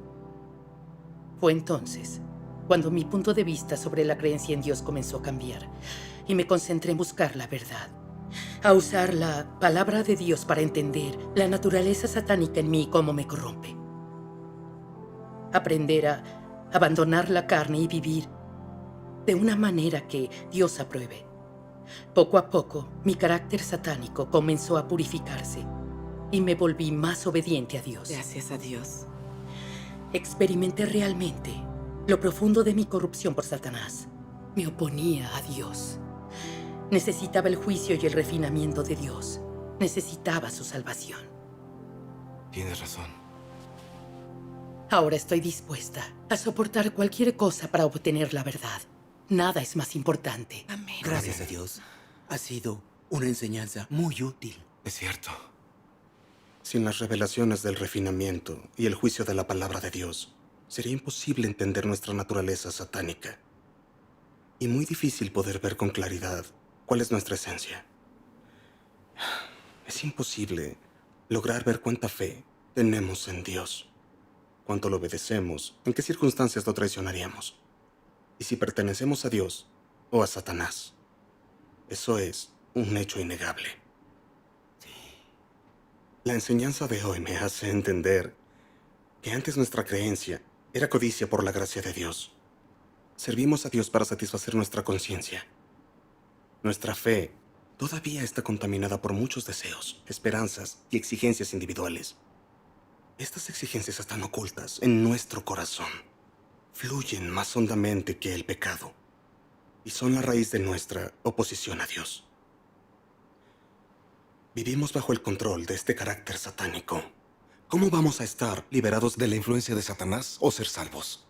Fue entonces cuando mi punto de vista sobre la creencia en Dios comenzó a cambiar y me concentré en buscar la verdad, a usar la palabra de Dios para entender la naturaleza satánica en mí y cómo me corrompe. Aprender a abandonar la carne y vivir de una manera que Dios apruebe. Poco a poco, mi carácter satánico comenzó a purificarse y me volví más obediente a Dios. Gracias a Dios. Experimenté realmente lo profundo de mi corrupción por Satanás. Me oponía a Dios. Necesitaba el juicio y el refinamiento de Dios. Necesitaba su salvación. Tienes razón. Ahora estoy dispuesta a soportar cualquier cosa para obtener la verdad. Nada es más importante. Amén. Gracias a Dios. Ha sido una enseñanza muy útil. Es cierto. Sin las revelaciones del refinamiento y el juicio de la palabra de Dios, sería imposible entender nuestra naturaleza satánica. Y muy difícil poder ver con claridad cuál es nuestra esencia. Es imposible lograr ver cuánta fe tenemos en Dios, cuánto lo obedecemos, en qué circunstancias lo traicionaríamos, y si pertenecemos a Dios o a Satanás. Eso es un hecho innegable. La enseñanza de hoy me hace entender que antes nuestra creencia era codicia por la gracia de Dios. Servimos a Dios para satisfacer nuestra conciencia. Nuestra fe todavía está contaminada por muchos deseos, esperanzas y exigencias individuales. Estas exigencias están ocultas en nuestro corazón. Fluyen más hondamente que el pecado y son la raíz de nuestra oposición a Dios. Vivimos bajo el control de este carácter satánico. ¿Cómo vamos a estar liberados de la influencia de Satanás o ser salvos?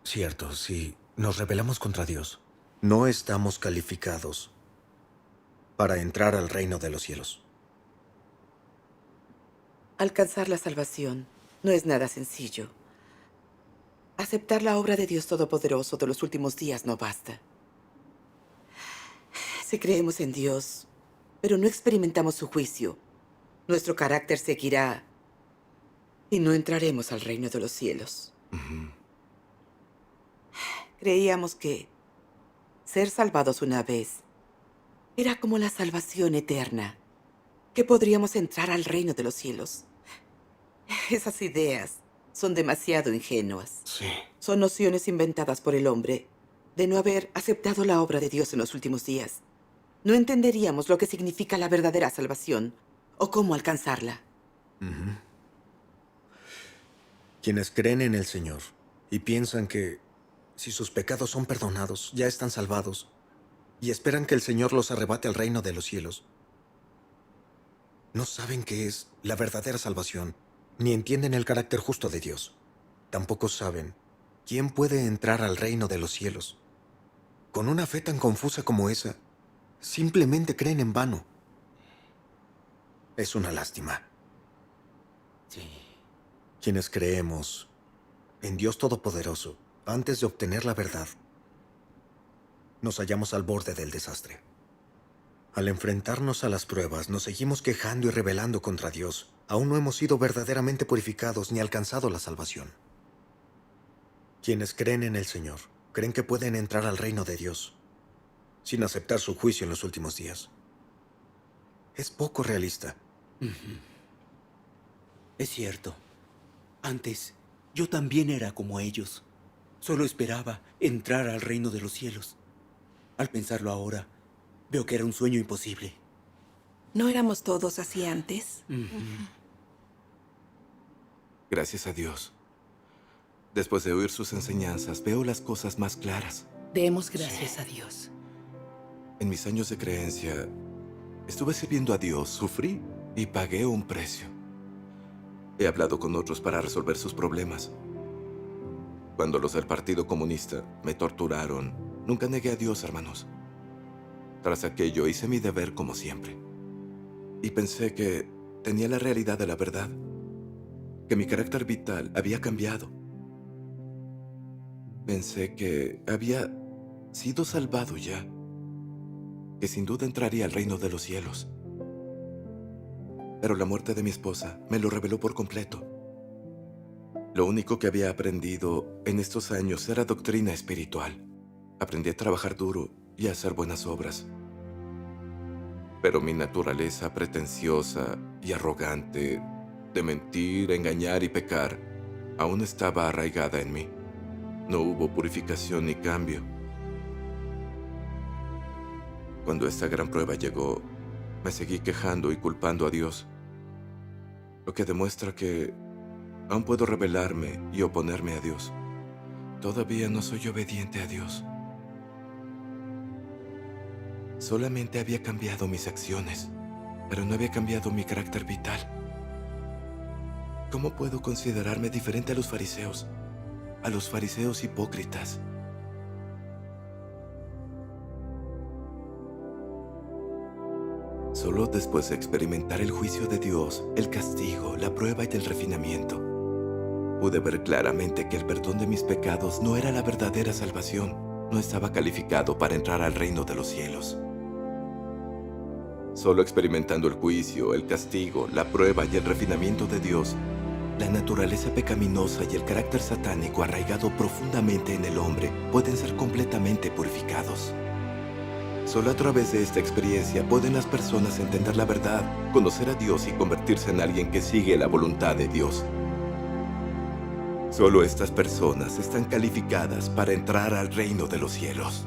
Cierto, si nos rebelamos contra Dios, no estamos calificados para entrar al reino de los cielos. Alcanzar la salvación no es nada sencillo. Aceptar la obra de Dios Todopoderoso de los últimos días no basta. Si creemos en Dios, pero no experimentamos su juicio, nuestro carácter seguirá y no entraremos al reino de los cielos. Creíamos que ser salvados una vez era como la salvación eterna, que podríamos entrar al reino de los cielos. Esas ideas son demasiado ingenuas. Sí. Son nociones inventadas por el hombre de no haber aceptado la obra de Dios en los últimos días. No entenderíamos lo que significa la verdadera salvación o cómo alcanzarla. Quienes creen en el Señor y piensan que si sus pecados son perdonados, ya están salvados, y esperan que el Señor los arrebate al reino de los cielos, no saben qué es la verdadera salvación, ni entienden el carácter justo de Dios. Tampoco saben quién puede entrar al reino de los cielos. Con una fe tan confusa como esa, simplemente creen en vano. Es una lástima. Sí. Quienes creemos en Dios Todopoderoso, antes de obtener la verdad, nos hallamos al borde del desastre. Al enfrentarnos a las pruebas, nos seguimos quejando y rebelando contra Dios. Aún no hemos sido verdaderamente purificados ni alcanzado la salvación. Quienes creen en el Señor, creen que pueden entrar al reino de Dios sin aceptar su juicio en los últimos días. Es poco realista. Es cierto. Antes, yo también era como ellos. Solo esperaba entrar al reino de los cielos. Al pensarlo ahora, veo que era un sueño imposible. ¿No éramos todos así antes? Gracias a Dios. Después de oír sus enseñanzas, veo las cosas más claras. Demos gracias a Dios. En mis años de creencia, estuve sirviendo a Dios, sufrí y pagué un precio. He hablado con otros para resolver sus problemas. Cuando los del Partido Comunista me torturaron, nunca negué a Dios, hermanos. Tras aquello hice mi deber como siempre. Y pensé que tenía la realidad de la verdad, que mi carácter vital había cambiado. Pensé que había sido salvado ya, que sin duda entraría al reino de los cielos. Pero la muerte de mi esposa me lo reveló por completo. Lo único que había aprendido en estos años era doctrina espiritual. Aprendí a trabajar duro y a hacer buenas obras. Pero mi naturaleza pretenciosa y arrogante de mentir, engañar y pecar aún estaba arraigada en mí. No hubo purificación ni cambio. Cuando esta gran prueba llegó, me seguí quejando y culpando a Dios, lo que demuestra que aún puedo rebelarme y oponerme a Dios. Todavía no soy obediente a Dios. Solamente había cambiado mis acciones, pero no había cambiado mi carácter vital. ¿Cómo puedo considerarme diferente a los fariseos hipócritas? Solo después de experimentar el juicio de Dios, el castigo, la prueba y el refinamiento, pude ver claramente que el perdón de mis pecados no era la verdadera salvación. No estaba calificado para entrar al reino de los cielos. Solo experimentando el juicio, el castigo, la prueba y el refinamiento de Dios, la naturaleza pecaminosa y el carácter satánico arraigado profundamente en el hombre pueden ser completamente purificados. Solo a través de esta experiencia pueden las personas entender la verdad, conocer a Dios y convertirse en alguien que sigue la voluntad de Dios. Solo estas personas están calificadas para entrar al reino de los cielos.